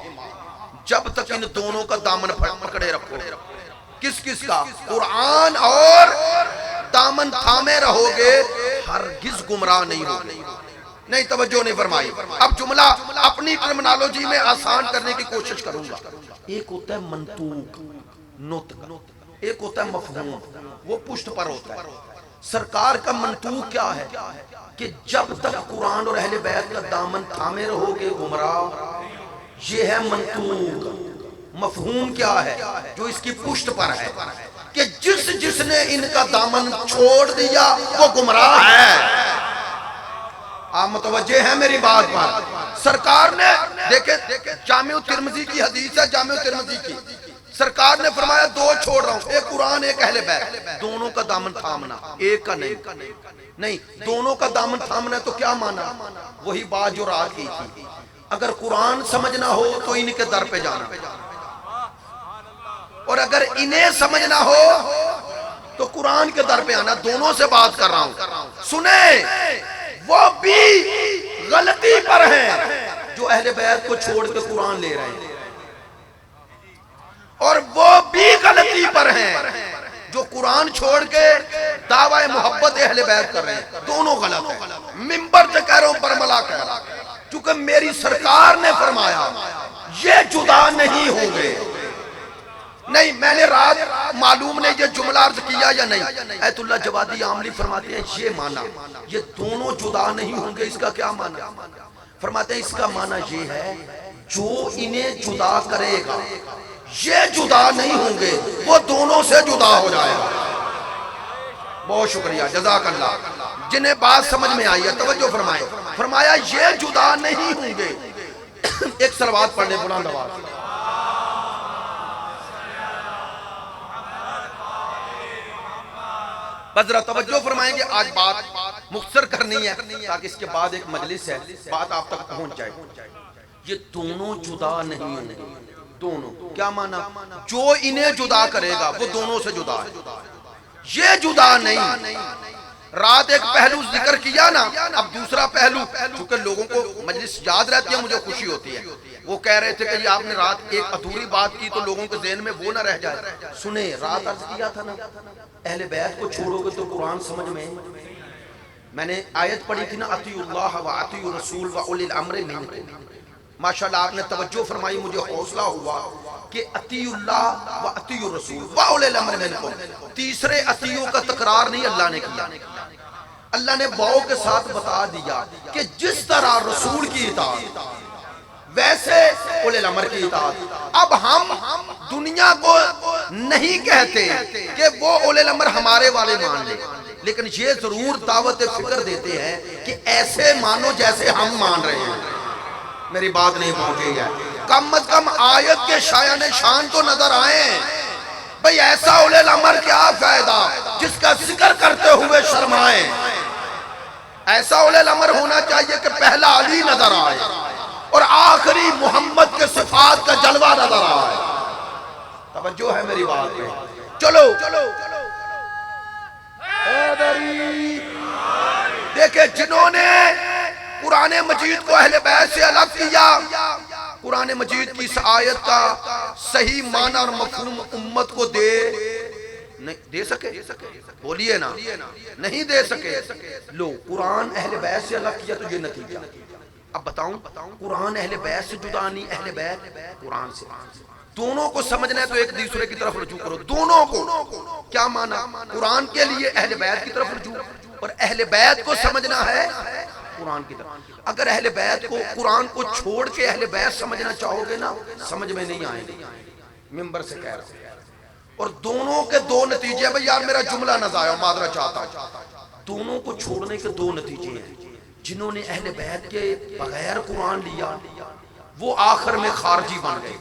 جب تک ان دونوں کا دامن پکڑے رکھو، کس کس کا؟ قرآن اور دامن تھامے رہو گے ہرگز گمراہ نہیں ہوگے، نہیں توجہ نہیں فرمائی۔ اب جملہ اپنی ٹرمنالوجی میں آسان کرنے کی کوشش کروں گا، ایک ہوتا ہے منطوق نطق، ایک ہوتا ہے مفہوم، وہ پشت پر ہوتا ہے۔ سرکار کا منطوق کیا ہے کہ جب تک قرآن اور اہل بیت کا دامن تھامے رہو گے گمراہ، یہ ہے منطوق۔ مفہوم کیا ہے جو اس کی پشت پر ہے کہ جس نے ان کا دامن چھوڑ دیا وہ گمراہ ہے۔ آپ متوجہ ہیں میری بات پر؟ سرکار نے دیکھیں جامع ترمذی کی حدیث ہے، جامع ترمذی کی، سرکار نے فرمایا 2 چھوڑ رہا ہوں، ایک قرآن ایک اہل بیت، دونوں کا دامن تھامنا، ایک کا نہیں، دونوں کا دامن تھامنا ہے تو کیا مانا؟ وہی بات جو رات کی تھی، اگر قرآن سمجھنا ہو تو ان کے در پہ جانا، اور اگر انہیں سمجھنا ہو تو قرآن کے در پہ آنا. دونوں سے بات کر رہا ہوں, سنیں. وہ بھی غلطی پر ہیں جو اہل بیت کو چھوڑ کے قرآن لے رہے ہیں, اور وہ بھی غلطی پر ہیں جو قرآن چھوڑ کے دعوی محبت اہل بیت کر رہے ہیں. دونوں غلط ہیں. منبر سے کہہ رہا ہوں, برملا کہہ رہا ہوں, چونکہ میری سرکار نے فرمایا یہ جدا نہیں ہوں گے. نہیں, میں نے رات معلوم نہیں یہ جملہ عرض کیا یا نہیں. ایت اللہ جوادی عاملی فرماتے ہیں یہ معنی, یہ دونوں جدا نہیں ہوں گے, اس کا کیا معنی؟ فرماتے ہیں اس کا معنی یہ ہے جو انہیں جدا کرے گا یہ جدا نہیں ہوں گے, وہ دونوں سے جدا ہو جائے گا. بہت شکریہ, جزاک اللہ. جنہیں بات سمجھ میں آئی ہے توجہ فرمائیں. فرمایا یہ جدا نہیں ہوں گے. ایک صلوات پڑھ لیں بلند آواز. ذرا توجہ فرمائیں گے, آج بات مختصر کرنی ہے تاکہ اس کے بعد ایک مجلس ہے, بات آپ تک پہنچ جائے. یہ دونوں جدا نہیں ہوں گے. دونوں کیا معنی؟ جو انہیں جدا کرے گا وہ دونوں سے جدا ہے, یہ جدا نہیں. رات ایک پہلو ذکر کیا نا, اب دوسرا پہلو, چونکہ لوگوں کو مجلس یاد رہتی ہے, مجھے خوشی ہوتی ہے. وہ کہہ رہے تھے کہ یہ آپ نے رات ایک ادھوری بات کی تو لوگوں کے ذہن میں وہ نہ رہ جائے. سنیں, رات عرض کیا تھا نا اہل بیت کو چھوڑو گے تو قرآن سمجھ میں نے آیت پڑھی تھی نا, اطیعوا اللہ و اطیعوا الرسول و اولی الامر منکم. ماشاءاللہ آپ نے توجہ فرمائی, مجھے حوصلہ ہوا کہ اطیعوا اللہ و اطیعوا الرسول و اولی الامر منکم. تیسرے اطیعوا کا تکرار نہیں اللہ نے کیا. اللہ نے واو کے ساتھ بتا دیا کہ جس طرح رسول کی اطاعت ویسے اولی الامر کی اطاعت. اب ہم دنیا کو نہیں کہتے کہ وہ اولی الامر ہمارے والے مان لیں, لیکن یہ ضرور دعوت فکر دیتے ہیں کہ ایسے مانو جیسے ہم مان رہے ہیں. میری بات نہیں پہنچی ہے. کم از کم آیت کے شایان شان تو نظر آئیں. بھئی ایسا اولی الامر کیا فائدہ جس کا ذکر کرتے ہوئے شرمائیں. ایسا اولی الامر ہونا چاہیے کہ پہلا علی نظر آئے اور آخری محمد کے صفات کا جلوہ نظر آئے. توجہ ہے میری بات میں. چلو دیکھیں, جنہوں نے قرآن مجید کو اہل بیت سے الگ کیا, قرآن مجید کی اس آیت کا صحیح معنی اور مفہوم امت کو دے سکے. بولیے نا, نہیں دے سکے. لو, قرآن اہل بیت سے الگ کیا تو یہ نتیجہ. اب بتاؤں, قرآن اہل بیت سے جدا نہیں, اہل بیت قرآن سے. دونوں کو سمجھنا ہے تو ایک دوسرے کی طرف رجوع کرو. دونوں کو کیا معنی؟ قرآن کے لیے اہل بیت کی طرف رجوع, اور اہل بیت کو سمجھنا ہے قرآن کی طرف. اگر اہل بیت کو قرآن کو چھوڑ کے اہل بیت سمجھنا چاہو گے نا, سمجھ میں نہیں آئیں گے. ممبر سے کہہ رہا ہوں. اور دونوں کے دو نتیجے ہیں. بھئی یار میرا جملہ نہ ضائع ہو, معذرت چاہتا ہوں. دونوں کو چھوڑنے کے دو نتیجے ہیں. جنہوں نے اہل بیت کے بغیر قرآن لیا وہ آخر میں خارجی بن گئے.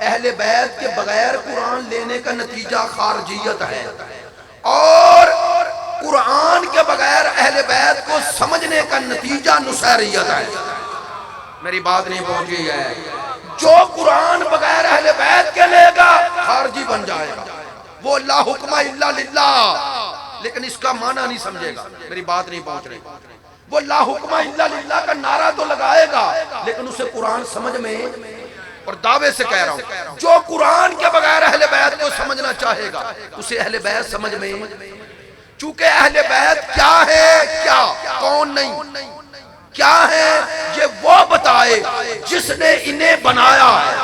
اہل بیت کے بغیر قرآن لینے کا نتیجہ خارجیت ہے, اور قرآن کے بغیر اہل بیت کو سمجھنے کا نتیجہ نصیریت ہے. میری بات نہیں پہنچی ہے. جو قرآن بغیر اہل بیت کے لے گا خارجی بن جائے گا. وہ لا حکم الا للہ, لیکن اس کا معنی نہیں سمجھے گا. میری بات نہیں پہنچ رہی. وہ لا حکم الا للہ کا نعرہ تو لگائے گا, لیکن اسے قرآن سمجھ میں, اور دعوے سے کہہ رہا ہوں جو قرآن کے بغیر اہل بیت کو سمجھنا چاہے گا اسے اہل بیت سمجھ میں. چونکہ اہل بیت کیا ہے, کیا کون نہیں, کیا ہے یہ وہ بتائے جس نے انہیں بنایا ہے,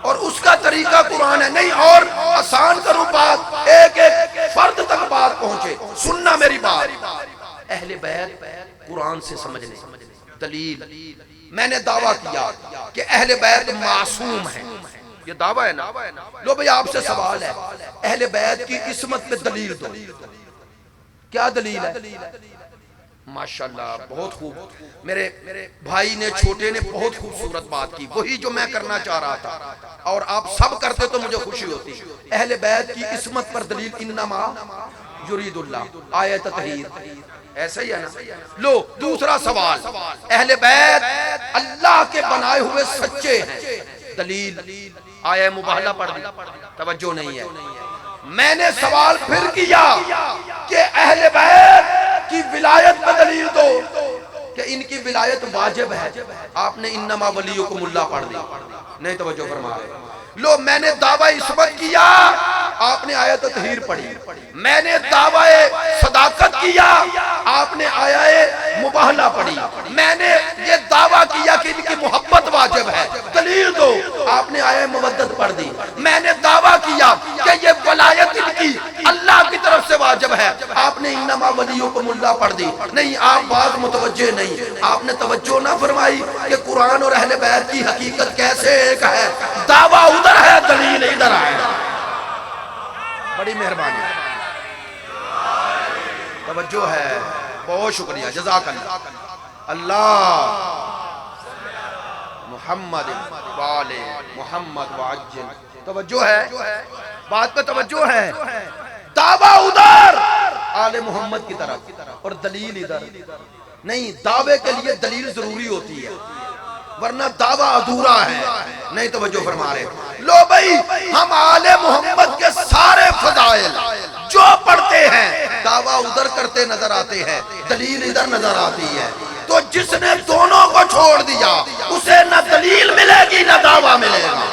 اور اس کا طریقہ قرآن ہے. نہیں, اور آسان کروں بات, ایک ایک فرد تک بات پہنچے. سننا میری بات. اہل بیت قرآن سے سمجھنے. دلیل, میں نے دعویٰ کیا کہ اہل بیت معصوم ہیں. یہ دعویٰ ہے نا. لو بھئی آپ سے سوال ہے, اہل بیت کی عصمت پہ دلیل دو. کیا دلیل ہے؟ ماشاءاللہ بہت خوب. میرے بھائی نے, چھوٹے نے بہت خوبصورت بات کی, وہی جو میں کرنا چاہ رہا تھا, اور آپ سب کرتے تو مجھے خوشی ہوتی. اہل بیت کی عصمت پر دلیل انما یرید اللہ, آیت تطہیر. ایسا ہی ہے نا. لو دوسرا سوال, اہل بیت اللہ کے بنائے ہوئے سچے ہیں, دلیل آیا مباہلہ پڑھ دی، توجہ نہیں ہے۔ میں نے سوال پھر کیا کہ اہل بیت کی ولایت پہ دلیل دو کہ ان کی ولایت واجب ہے، آپ نے انما ولیکم اللہ پڑھ دی، نہیں توجہ فرما رہے۔ لو میں نے دعویٰ عصمت کیا، آپ نے آیت تطہیر پڑھی۔ میں نے دعویٰ صداقت کیا، آپ نے آیت مباہلہ پڑھی۔ میں نے یہ دعویٰ کیا کہ ان کی محبت واجب ہے، دلیل دو، آپ نے آیت مودت پڑھ دی۔ میں نے دعویٰ کیا کہ یہ ولایت ان کی اللہ کی طرف سے واجب ہے، آپ نے انما ولیکم اللہ پڑھ دی۔ نہیں، آپ بات متوجہ نہیں، آپ نے توجہ نہ فرمائی کہ قرآن اور اہل بیت کی حقیقت کیسے ایک ہے، دعویٰ ادھر ہے، دلیل ادھر آئے۔ بڑی مہربانی، توجہ ہے، بہت شکریہ، جزاک اللہ۔ اللہ محمد والے محمد وعجل، توجہ ہے، بات پہ توجہ ہے۔ دعویٰ ادھر آل محمد کی طرف اور دلیل ادھر نہیں۔ دعوے کے لیے دلیل ضروری ہوتی ہے، ورنہ دعویٰ ادھورا ہے، نہیں توجہ فرما رہے۔ لو بھائی، ہم آل محمد کے سارے فضائل جو پڑھتے ہیں دعویٰ ادھر کرتے نظر آتے ہیں، دلیل ادھر نظر آتی ہے۔ تو جس نے دونوں کو چھوڑ دیا اسے نہ دلیل ملے گی نہ دعویٰ ملے گا۔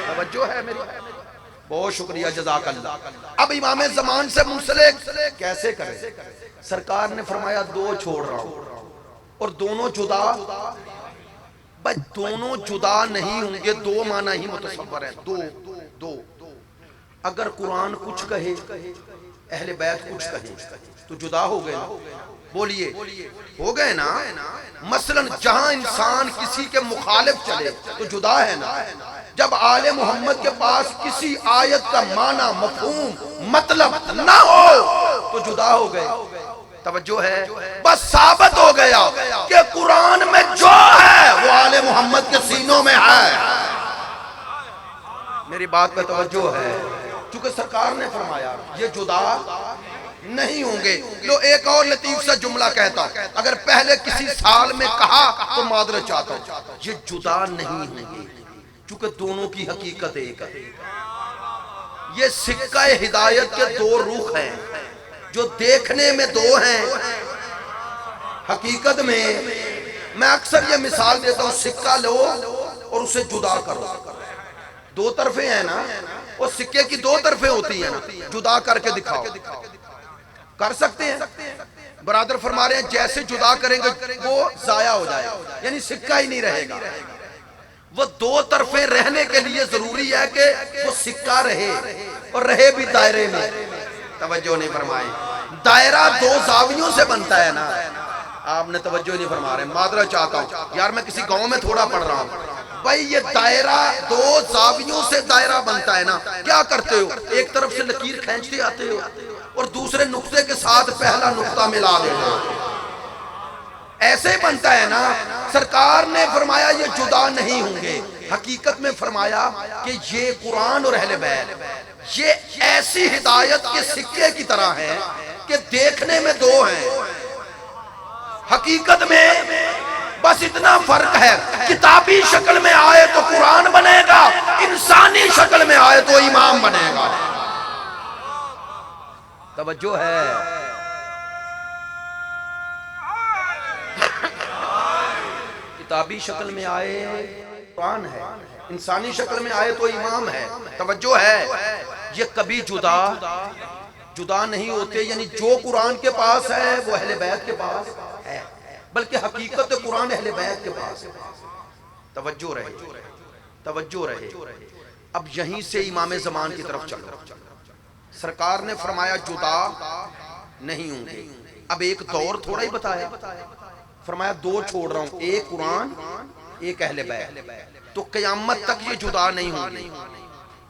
توجہ ہے میری، بہت شکریہ، جزاک اللہ۔ اب امام زمان سے منسلک کیسے کریں؟ سرکار نے فرمایا دو چھوڑ رہا ہوں اور دونوں جدا، بھائی دونوں جدا نہیں ہوں گے، دو معنی ہی متصور ہے، دو۔ اگر قرآن کچھ کہے اہل بیت کچھ کہے تو جدا ہو گئے نا، بولیے ہو گئے نا۔ مثلا جہاں انسان کسی کے مخالف چلے تو جدا ہے نا۔ جب آل محمد کے پاس کسی آیت کا معنی مفہوم مطلب نہ ہو تو جدا ہو گئے، توجہ ہے۔ بس ثابت ہو گیا کہ قرآن میں جو ہے وہ آل محمد کے سینوں میں ہے۔ میری بات پہ توجہ ہے، چونکہ سرکار نے فرمایا یہ جدا نہیں ہوں گے۔ لو ایک اور لطیف سا جملہ کہتا، اگر پہلے کسی سال میں کہا تو معذرت چاہتا ہوں، یہ جدا نہیں ہوں گے چونکہ دونوں کی حقیقت ایک ہے۔ یہ سکہ ہدایت کے دو رخ ہیں، جو دیکھنے میں دو ہیں، حقیقت میں اکثر یہ مثال دیتا ہوں، سکہ لو اور اسے جدا کرو، دو طرفیں ہیں نا، وہ سکے کی دو طرفیں ہوتی ہیں نا، جدا کر کے دکھاؤ، کر سکتے ہیں؟ برادر فرما رہے ہیں جیسے جدا کریں گے وہ ضائع ہو جائے گا، یعنی سکہ ہی نہیں رہے گا۔ وہ دو طرفیں رہنے کے لیے ضروری ہے کہ وہ سکہ رہے اور رہے بھی دائرے میں، توجہ نہیں فرمائی۔ دائرہ دو زاویوں سے بنتا ہے نا، آپ نے توجہ نہیں فرما رہے، معذرت چاہتا ہوں یار، میں کسی گاؤں میں تھوڑا پڑھ رہا ہوں۔ بھائی یہ دائرہ دو زاویوں سے دائرہ بنتا ہے نا، کیا کرتے ہو؟ ایک طرف سے لکیر کھینچتے آتے ہو اور دوسرے نقطے کے ساتھ پہلا نقطہ ملا دیتے ہو، ایسے بنتا ہے نا۔ سرکار نے فرمایا یہ جدا نہیں ہوں گے، حقیقت میں فرمایا کہ یہ قرآن اور اہل بیت یہ ایسی ہدایت کے سکے کی طرح ہے کہ دیکھنے میں دو ہیں، حقیقت میں بس اتنا فرق ہے، کتابی شکل میں آئے تو قرآن بنے گا، انسانی شکل میں آئے تو امام بنے گا۔ توجہ ہے، کتابی شکل میں آئے قرآن ہے، انسانی شکل میں آئے تو امام ہے، توجہ ہے۔ یہ کبھی جدا نہیں ہوتے، یعنی جو قرآن کے پاس ہے وہ اہل بیت کے پاس ہے، بلکہ حقیقت قرآن اہل بیت کے پاس ہے۔ توجہ رہے۔ اب یہیں سے امام زمان کی طرف چلو۔ سرکار نے فرمایا جدا نہیں ہوں گے، اب ایک دور تھوڑا ہی بتایا، فرمایا دو چھوڑ رہا ہوں، ایک قرآن ایک اہل بیت، تو قیامت تک یہ جدا نہیں ہوں گے۔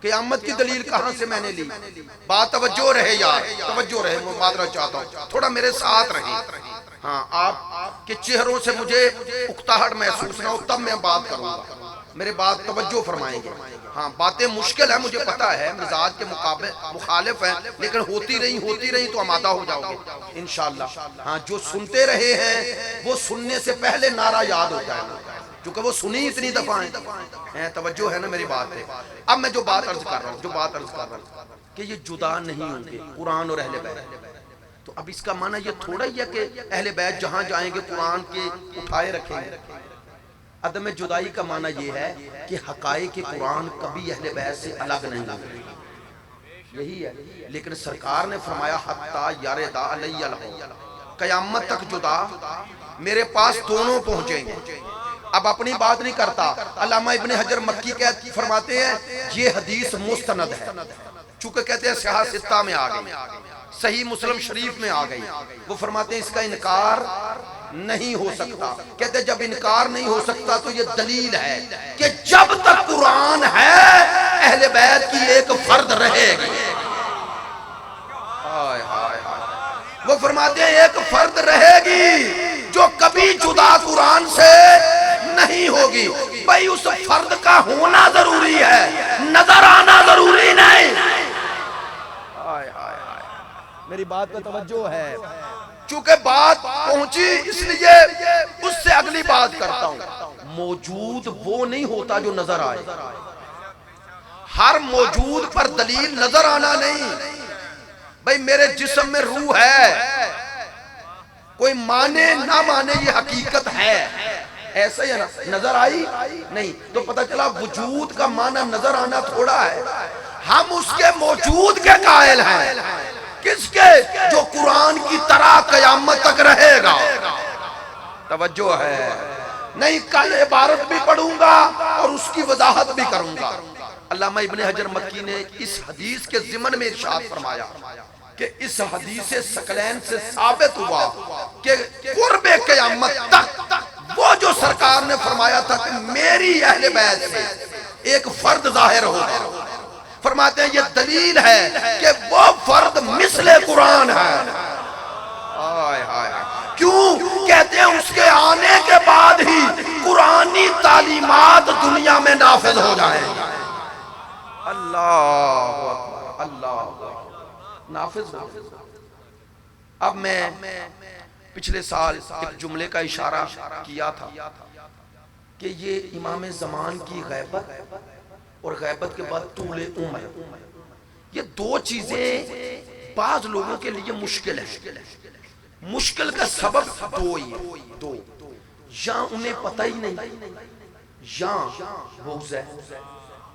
قیامت کی دلیل کہاں سے میں نے لی؟ بات توجہ رہے یار، توجہ رہے، میں معذرت چاہتا ہوں تھوڑا میرے ساتھ رہی۔ ہاں، آپ کے چہروں سے مجھے اکتاہٹ محسوس نہ ہو تب میں بات کروں گا، میرے بات توجہ فرمائیں گے. ہاں باتیں مشکل ہیں مجھے پتا ہے, مزاج کے مخالف ہیں, لیکن ہوتی رہی تو آمادہ ہو جاؤ گے انشاءاللہ. ہاں جو سنتے رہے ہیں وہ سننے سے پہلے نعرہ یاد ہوتا ہے, چونکہ وہ سنی اتنی دفعہ ہیں. توجہ ہے نا میری بات ہے. اب میں جو بات عرض کر رہا ہوں کہ یہ جدا نہیں ہوں گے قرآن اور اہل بیت. تو اب اس کا معنی یہ تھوڑا ہی ہے کہ اہل بیت جہاں جائیں گے قرآن کے اٹھائے رکھیں گے. عدم جدائی کا معنی یہ ہے کہ حقائق قرآن کبھی اہل بیت سے الگ نہیں ہوگی, یہی ہے. لیکن سرکار نے فرمایا حتی یرد علی الحوض, قیامت تک جدا میرے پاس دونوں پہنچیں گے. اب اپنی بات نہیں کرتا, علامہ ابن حجر مکی فرماتے ہیں یہ حدیث مستند ہے, چونکہ کہتے ہیں صحیح ستہ میں آ گئی, صحیح مسلم شریف میں آ گئی. وہ فرماتے ہیں اس کا انکار نہیں ہو سکتا. کہتے ہیں جب انکار نہیں ہو سکتا تو یہ دلیل ہے کہ جب تک قرآن ہے اہل بیت کی ایک فرد رہے گی. وہ فرماتے ہیں ایک فرد رہے گی جو کبھی جدا قرآن سے نہیں ہوگی. بھئی اس فرد کا ہونا ضروری ہے, نظر آنا ضروری نہیں. میری بات پہ توجہ ہے, چونکہ بات پہنچی اس لیے اس سے اگلی بات کرتا ہوں. موجود وہ نہیں ہوتا جو نظر آئے, ہر موجود پر دلیل نظر آنا نہیں. بھئی میرے جسم میں روح ہے, کوئی مانے نہ مانے یہ حقیقت ہے, ایسا ہی ہے نا. نظر آئی نہیں تو پتہ چلا وجود کا معنی نظر آنا تھوڑا ہے. ہم اس کے موجود کے قائل ہیں. کس کے؟ جو قرآن کی طرح قیامت تک رہے گا. توجہ ہے نہیں, کل عبارت بھی پڑھوں گا اور اس کی وضاحت بھی کروں گا. علامہ ابن حجر مکی نے اس حدیث کے ضمن میں ارشاد فرمایا کہ اس حدیث ثقلین سے ثابت ہوا کہ قرب قیامت تک وہ جو سرکار نے فرمایا تھا کہ میری اہل بیت سے ایک فرد ظاہر ہوگا, فرماتے ہیں یہ دلیل ہے کہ وہ فرد مثل قرآن ہے. کیوں کہتے ہیں اس کے آنے کے بعد ہی قرآنی تعلیمات دنیا میں نافذ ہو جائیں. اللہ اکبر, اللہ نافذ ہو. اب میں پچھلے سال ایک جملے کا اشارہ کیا تھا کہ یہ امام زمان کی غیبت اور غیبت کے بعد طول عمر, یہ دو چیزیں بعض لوگوں کے لیے مشکل ہے. مشکل کا سبب دو ہی ہے, یا انہیں پتہ ہی نہیں یا بغض ہے.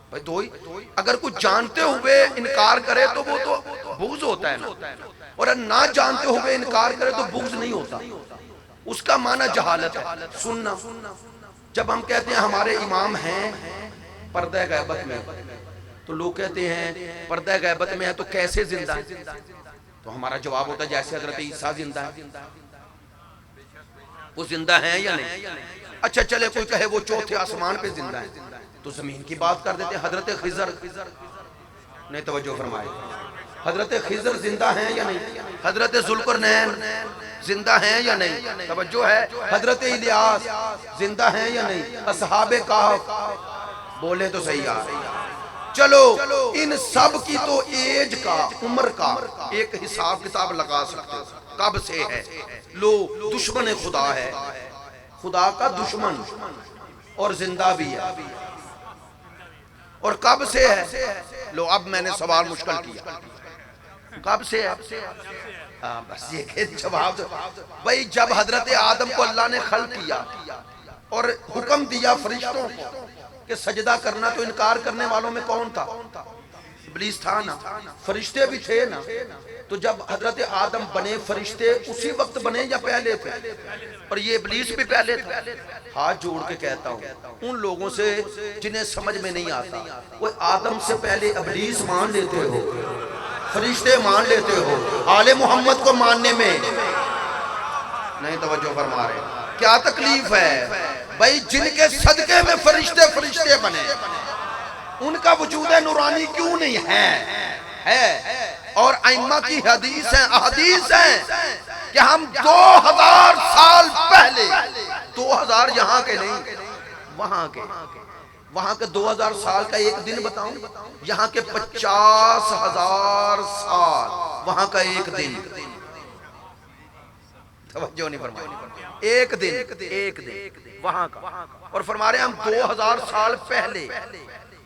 بھئی دو ہی, اگر کچھ جانتے ہوئے انکار کرے تو وہ تو بغض ہوتا ہے نا, اور نہ جانتے ہوئے انکار کرے تو بغض نہیں ہوتا. اس کا معنی جہالت ہے, سننا. جب ہم کہتے ہیں ہمارے امام ہیں پردہ غیبت میں, تو لوگ کہتے ہیں پردہ غیبت میں ہے تو کیسے زندہ ہے؟ تو ہمارا جواب ہوتا ہے جیسے حضرت عیسیٰ زندہ ہے. وہ زندہ ہیں یا نہیں؟ اچھا چلے کوئی کہے وہ چوتھے آسمان پہ زندہ ہے, تو زمین کی بات کر دیتے ہیں. حضرت خضر نہیں, توجہ فرمائے, حضرت خضر زندہ ہیں یا نہیں؟ حضرت ذوالقرنین زندہ ہیں یا نہیں؟ توجہ ہے. حضرت الیاس زندہ ہیں یا نہیں؟ اصحاب کہف بولے تو صحیح ہے. چلو ان سب کی تو ایج کا, عمر کا ایک حساب کتاب لگا سکتے ہو. کب سے ہے؟ لو دشمن خدا ہے, خدا کا دشمن اور زندہ بھی ہے. اور کب سے ہے؟ لو اب میں نے سوال مشکل کیا, کب سے ہے؟ بس یہ کہ جواب بھئی جب حضرت آدم کو اللہ نے خلق کیا اور حکم دیا فرشتوں کو کہ سجدہ کرنا, تو انکار کرنے والوں میں کون تھا؟ ابلیس تھا نا. فرشتے بھی تھے نا. تو جب حضرت آدم بنے فرشتے اسی وقت بنے یا پہلے تھے؟ اور یہ ابلیس بھی پہلے تھا. ہاتھ جوڑ کے کہتا ہوں ان لوگوں سے جنہیں سمجھ میں نہیں آتا, وہ آدم سے پہلے ابلیس مان لیتے ہو, فرشتے مان لیتے ہو, آل محمد کو ماننے میں نہیں توجہ فرما رہے. کیا تکلیف ہے بھئی جن کے صدقے میں فرشتے بنے, ان کا وجود نورانی کیوں نہیں ہے؟ اور ائمہ کی حدیث ہیں, احادیث ہیں کہ ہم 2000 سال پہلے, 2000 یہاں کے نہیں وہاں کے, وہاں کے 2000 سال کا ایک دن بتاؤں، یہاں کے 50,000 سال وہاں کا ایک دن، توجہ نہیں فرمائی، ایک دن وہاں کا، اور فرما رہے ہیں ہم 2000 سال پہلے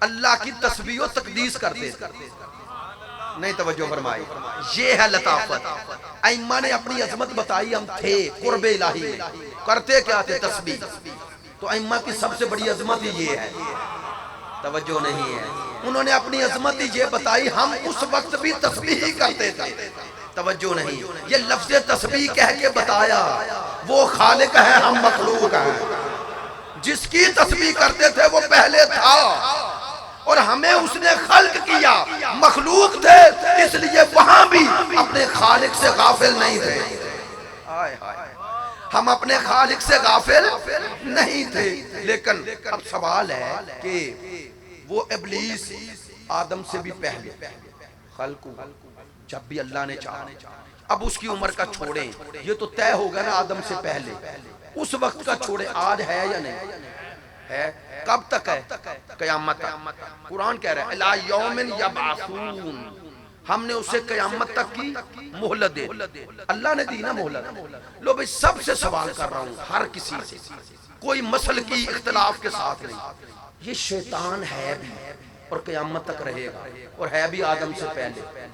اللہ کی تسبیح و تقدیس کرتے تھے، نہیں توجہ فرمائی، یہ ہے لطافت۔ ائمہ نے اپنی عظمت بتائی، ہم تھے قرب الہی میں، کرتے کیا تھے؟ تسبیح۔ تو ائمہ کی سب سے بڑی عظمت ہی یہ ہے، توجہ نہیں ہے، انہوں نے اپنی عظمت ہی یہ بتائی، ہم اس وقت بھی تسبیح ہی کرتے تھے، توجہ نہیں، یہ لفظ تسبیح کہہ کے بتایا وہ خالق ہے، ہم مخلوق ہیں، جس کی تسبیح کرتے تھے وہ پہلے تھا، اور ہمیں اس نے خلق کیا، مخلوق تھے اس لیے وہاں بھی اپنے خالق سے غافل نہیں تھے، ہم اپنے خالق سے غافل نہیں تھے۔ لیکن اب سوال ہے کہ وہ ابلیس آدم سے بھی پہلے خلق ہوا، جب بھی اللہ نے چاہا، اب اس کی عمر کا چھوڑیں، یہ تو طے ہو گیا نا آدم سے پہلے، اس وقت کا چھوڑیں، آج ہے یا نہیں ہے؟ کب تک ہے؟ قیامت تک۔ قرآن کہہ رہا ہے الی یوم یبعثون، ہم نے اسے قیامت تک کی مہلت دے، اللہ نے دی نا مہلت۔ لو بھئی سب سے سوال کر رہا ہوں، ہر کسی سے، کوئی مسل کی اختلاف کے ساتھ نہیں، یہ شیطان ہے بھی اور قیامت تک رہے گا، اور ہے بھی آدم سے پہلے،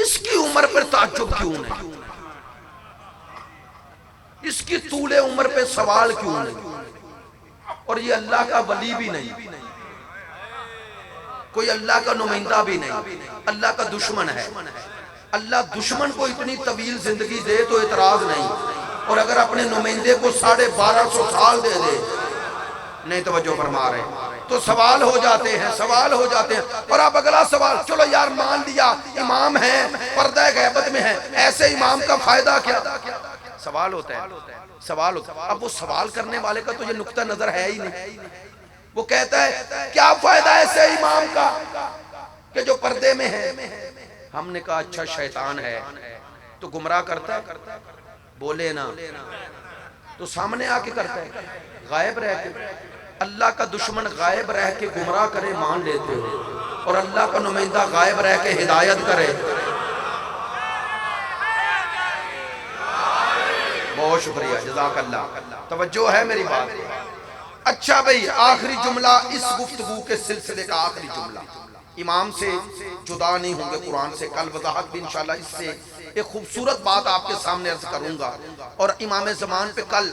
اس کی عمر پر تعجب کیوں نہیں؟ اس کی طول عمر پہ سوال کیوں نہیں؟ اور یہ اللہ کا ولی بھی نہیں، کوئی اللہ کا نمائندہ بھی نہیں، اللہ کا دشمن ہے۔ اللہ دشمن کو اتنی طویل زندگی دے تو اعتراض نہیں، اور اگر اپنے نمائندے کو 1250 سال دے دے، نہیں توجہ فرما رہے، تو سوال ہو جاتے ہیں، سوال ہو جاتے ہیں۔ اور اب اگلا سوال، چلو یار مان لیا امام ہے، پردہ غیبت میں ہے، ایسے امام کا فائدہ کیا؟ سوال ہوتا ہے، سوال ہوتا ہے۔ اب وہ سوال کرنے والے کا تو یہ نقطہ نظر ہے ہی نہیں، وہ کہتا ہے کیا فائدہ ایسے امام کا کہ جو پردے میں ہے؟ ہم نے کہا اچھا شیطان ہے تو گمراہ کرتا ہے، بولے نا تو سامنے آ کے کرتا ہے، غائب رہ کے، اللہ کا دشمن غائب رہ کے گمراہ کرے مان لیتے ہو، اور اللہ کا نمائندہ غائب رہ کے ہدایت کرے۔ بہت شکریہ، جزاک اللہ، توجہ ہے میری بات؟ اچھا بھئی، آخری جملہ اس گفتگو کے سلسلے کا آخری جملہ، امام سے جدا نہیں ہوں گے قرآن سے، کل وضاحت بھی انشاءاللہ اس سے ایک خوبصورت بات آپ کے سامنے عرض کروں گا، اور امام زمان پہ کل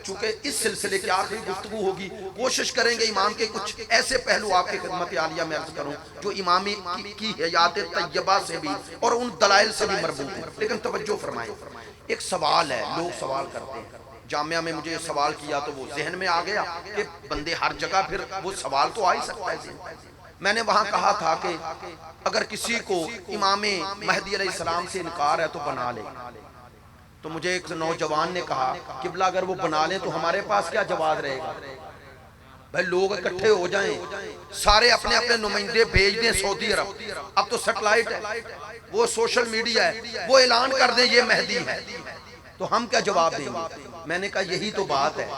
چونکہ اس سلسلے کی آخری گفتگو ہوگی، کوشش کریں گے امام کے کچھ ایسے پہلو آپ کی خدمت عالیہ میں عرض کروں جو امامی کی حیات طیبہ سے بھی اور ان دلائل سے بھی مربوط ہیں۔ لیکن توجہ فرمائیں، ایک سوال ہے، لوگ سوال کرتے ہیں، جامعہ میں مجھے سوال کیا تو وہ ذہن میں آ گیا کہ بندے ہر جگہ پھر وہ سوال تو آ ہی سکتا ہے ذہن۔ میں نے وہاں کہا تھا کہ اگر کسی کو امام مہدی علیہ السلام سے انکار ہے تو بنا لے، تو مجھے ایک نوجوان نے کہا قبلہ اگر وہ بنا لیں تو ہمارے پاس کیا جواز رہے گا؟ بھائی لوگ اکٹھے ہو جائیں، سارے اپنے اپنے نمائندے بھیج دیں سعودی عرب، اب تو سیٹلائٹ ہے، وہ سوشل میڈیا ہے، وہ اعلان کر دیں یہ مہدی ہے، تو ہم کیا جواب دیں گے؟ میں نے کہا یہی تو بات ہے،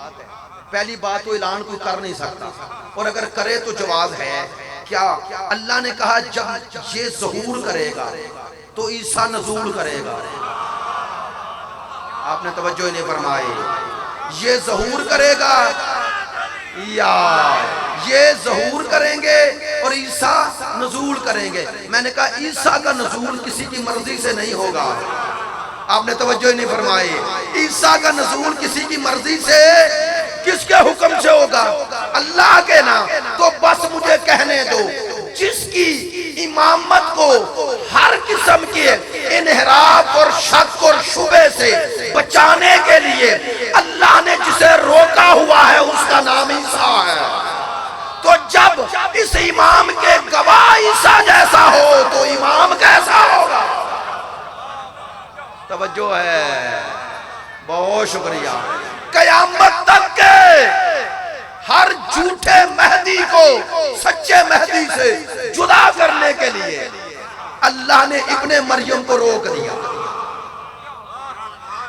پہلی بات تو اعلان کوئی کر نہیں سکتا، اور اگر کرے تو جواز ہے کیا؟ اللہ نے کہا جب یہ ظہور کرے گا تو عیسیٰ نزول کرے گا، آپ نے توجہ نہیں فرمائی، یہ ظہور کرے گا یا یہ ظہور کریں گے اور عیسیٰ نزول کریں گے؟ میں نے کہا عیسیٰ کا نزول کسی کی مرضی سے نہیں ہوگا، آپ نے توجہ نہیں فرمائی، عیسیٰ کا نزول کسی کی مرضی سے، کس کے حکم سے ہوگا؟ اللہ کے نا۔ تو بس مجھے کہنے دو، جس کی امامت کو ہر قسم کے انحراف اور شک اور شبہ سے بچانے کے لیے اللہ نے جسے روکا ہوا ہے اس کا نام عیسیٰ ہے، تو جب اس امام کے گواہ عیسیٰ جیسا ہو تو امام کیسا ہوگا؟ توجہ ہے، بہت شکریہ۔ قیامت تک کے ہر جھوٹے مہدی کو سچے مہدی سے جدا کرنے کے لیے اللہ نے ابن مریم کو روک دیا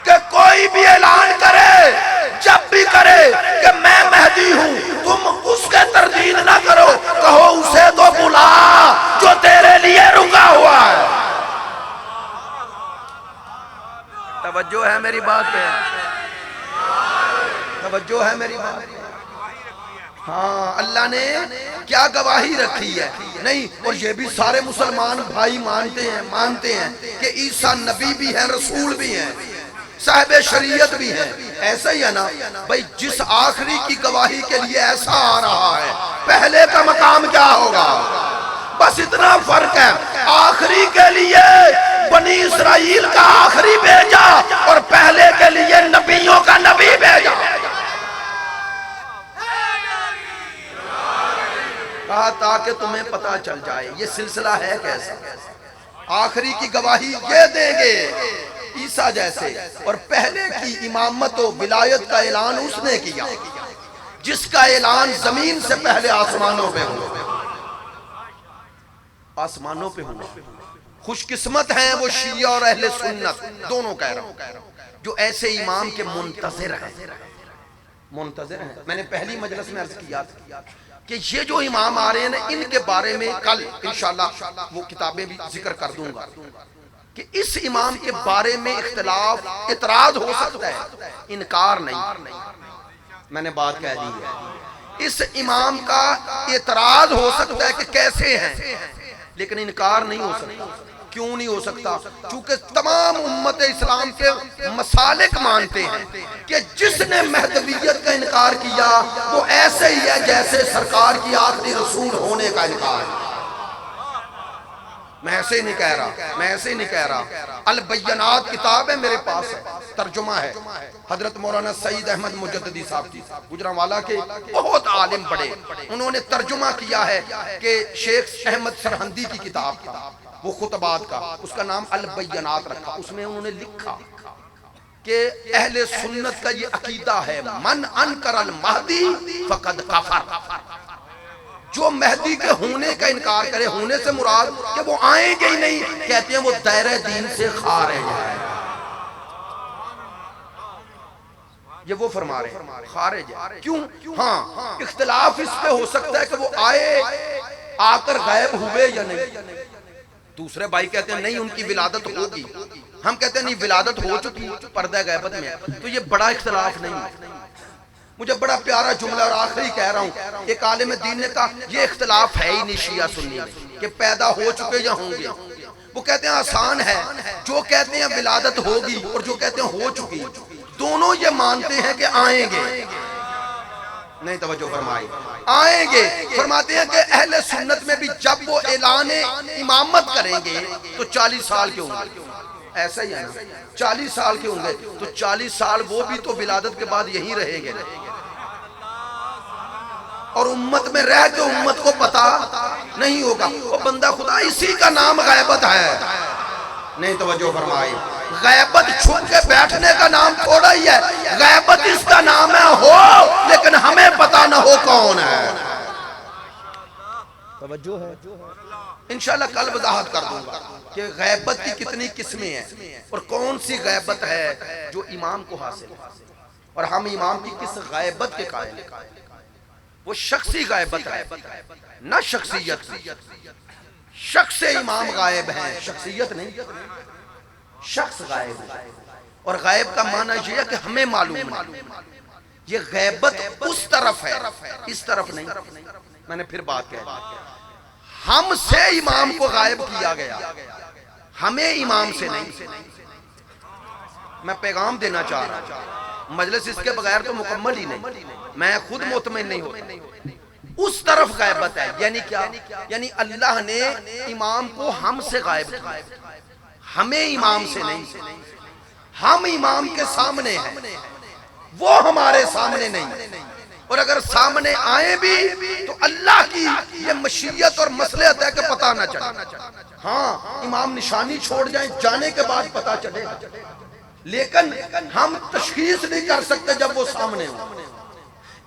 کہ کوئی بھی اعلان کرے، جب بھی کرے کہ میں مہدی ہوں، تم اس کے تردید نہ کرو، میری بات پہ؟ توجہ ہے میری بات؟ ہاں، اللہ نے کیا گواہی رکھی ہے؟ نہیں، اور یہ بھی سارے مسلمان بھائی مانتے ہیں کہ عیسیٰ نبی بھی ہیں، رسول بھی ہیں، صاحب شریعت بھی ہیں۔ ایسا ہی ہے نا بھائی، جس آخری کی گواہی کے لیے ایسا آ رہا ہے، پہلے کا مقام کیا ہوگا؟ بس اتنا فرق ہے، آخری کے لیے بنی اسرائیل کا آخری بھیجا اور پہلے کے لیے نبیوں کا نبی بھیجا۔ کہا تاکہ تمہیں پتا چل جائے یہ سلسلہ ہے کیسا۔ آخری کی گواہی یہ دیں گے عیسیٰ جیسے، اور پہلے کی امامت و ولایت کا اعلان اس نے کیا جس کا اعلان زمین سے پہلے آسمانوں پہ ہوا۔ آسمانوں پہ ہوا۔ خوش قسمت ہیں وہ شیعہ اور اہل سنت، دونوں کہہ رہا ہوں، جو ایسے امام کے منتظر ہیں۔ میں نے پہلی مجلس میں عرض کیا تھا کہ یہ جو امام آ رہے ہیں ان کے بارے میں کل انشاءاللہ وہ کتابیں بھی ذکر کر دوں گا کہ اس امام کے بارے میں اختلاف اعتراض ہو سکتا ہے، انکار نہیں۔ میں نے بات کہہ دی ہے، اس امام کا اعتراض ہو سکتا ہے کہ کیسے ہیں، لیکن انکار نہیں ہو سکتا۔ کیوں نہیں ہو سکتا؟ چونکہ تمام امت اسلام کے مسالک مانتے ہیں کہ جس نے مہدویت کا انکار کیا وہ ایسے ہی ہے جیسے سرکار کی آخری رسول ہونے کا انکار ہے۔ میں ایسے ہی نہیں کہہ رہا۔ البینات کتاب ہے میرے پاس، ہے، ترجمہ ہے، حضرت مولانا سعید احمد مجددی صاحب کی، گجرانوالہ کے بہت عالم بڑے، انہوں نے ترجمہ کیا ہے کہ شیخ احمد سرہندی کی کتاب تھا وہ خطبات کا، اس کا نام البینات رکھا۔ اس میں انہوں نے لکھا کہ اہل سنت کا یہ عقیدہ ہے، من انکر المہدی فقد کفر۔ جو مہدی کے ہونے کا انکار کرے، ہونے سے مراد کہ وہ آئیں گے ہی نہیں، کہتے ہیں وہ دائرہ دین سے خارج ہے۔ یہ وہ فرما رہے ہیں خارج ہے۔ کیوں؟ ہاں، اختلاف اس پہ ہو سکتا ہے کہ وہ آئے، آ کر غائب ہوئے یا نہیں۔ دوسرے بھائی کہتے ہیں نہیں ان کی ولادت ہوگی، ہم کہتے ہیں نہیں ولادت ہو چکی، پردہ غیبت میں ہے۔ تو یہ بڑا اختلاف نہیں ہے۔ مجھے بڑا پیارا جملہ اور آخری کہہ رہا ہوں، ایک عالم دین نے کہا یہ اختلاف ہے ہی نہیں شیعہ سنی میں کہ پیدا ہو چکے یا ہوں گے۔ وہ کہتے ہیں آسان ہے، جو کہتے ہیں ولادت ہوگی اور جو کہتے ہیں ہو چکی، دونوں یہ مانتے ہیں کہ آئیں گے۔ نہیں توجہ فرمائی، آئیں گے۔ فرماتے ہیں کہ اہل سنت میں بھی جب وہ اعلان امامت کریں گے تو 40 سال کے ہوں گے۔ ایسا ہی ہے نا، 40 سال کے ہوں گے تو 40 سال وہ بھی تو ولادت کے بعد یہیں رہیں گے، اور امت میں رہ کے امت کو پتا نہیں ہوگا۔ وہ بندہ خدا اسی کا نام غیبت ہے۔ نہیں توجہ فرمائی، غیبت چھپ کے بیٹھنے کا نام تھوڑا ہی ہے، غیبت اس کا نام ہے ہو لیکن ہمیں پتا نہ ہو کون ہے۔ توجہ ہے، انشاءاللہ کل وضاحت کر دوں گا کہ غیبت کی کتنی قسمیں ہیں اور کون سی غیبت ہے جو امام کو حاصل ہے، اور ہم امام کی کس غیبت کے قائل ہیں۔ وہ شخصی غیبت ہے، نہ شخصیت۔ شخص امام غائب ہے، شخصیت نہیں۔ شخص غائب ہے، اور غائب کا معنی یہ ہے کہ ہمیں معلوم نہیں۔ یہ غیبت اس طرف ہے، اس طرف نہیں۔ میں نے پھر بات کہی، ہم سے امام کو غائب کیا گیا، ہمیں امام سے نہیں۔ میں پیغام دینا چاہ رہا ہوں، مجلس اس کے بغیر تو مکمل ہی نہیں، میں خود مطمئن نہیں ہوتا۔ اس طرف غیبت ہے، یعنی کیا؟ یعنی اللہ نے امام کو ہم سے غائب کیا، ہمیں امام سے نہیں۔ ہم امام کے سامنے ہیں، وہ ہمارے سامنے نہیں، اور اگر سامنے آئیں بھی تو اللہ کی یہ مشیت اور مصلحت ہے کہ پتہ نہ چلے۔ ہاں، امام نشانی چھوڑ جائیں، جانے کے بعد پتہ چلے گا، لیکن ہم تشخیص نہیں کر سکتے جب وہ سامنے ہوں۔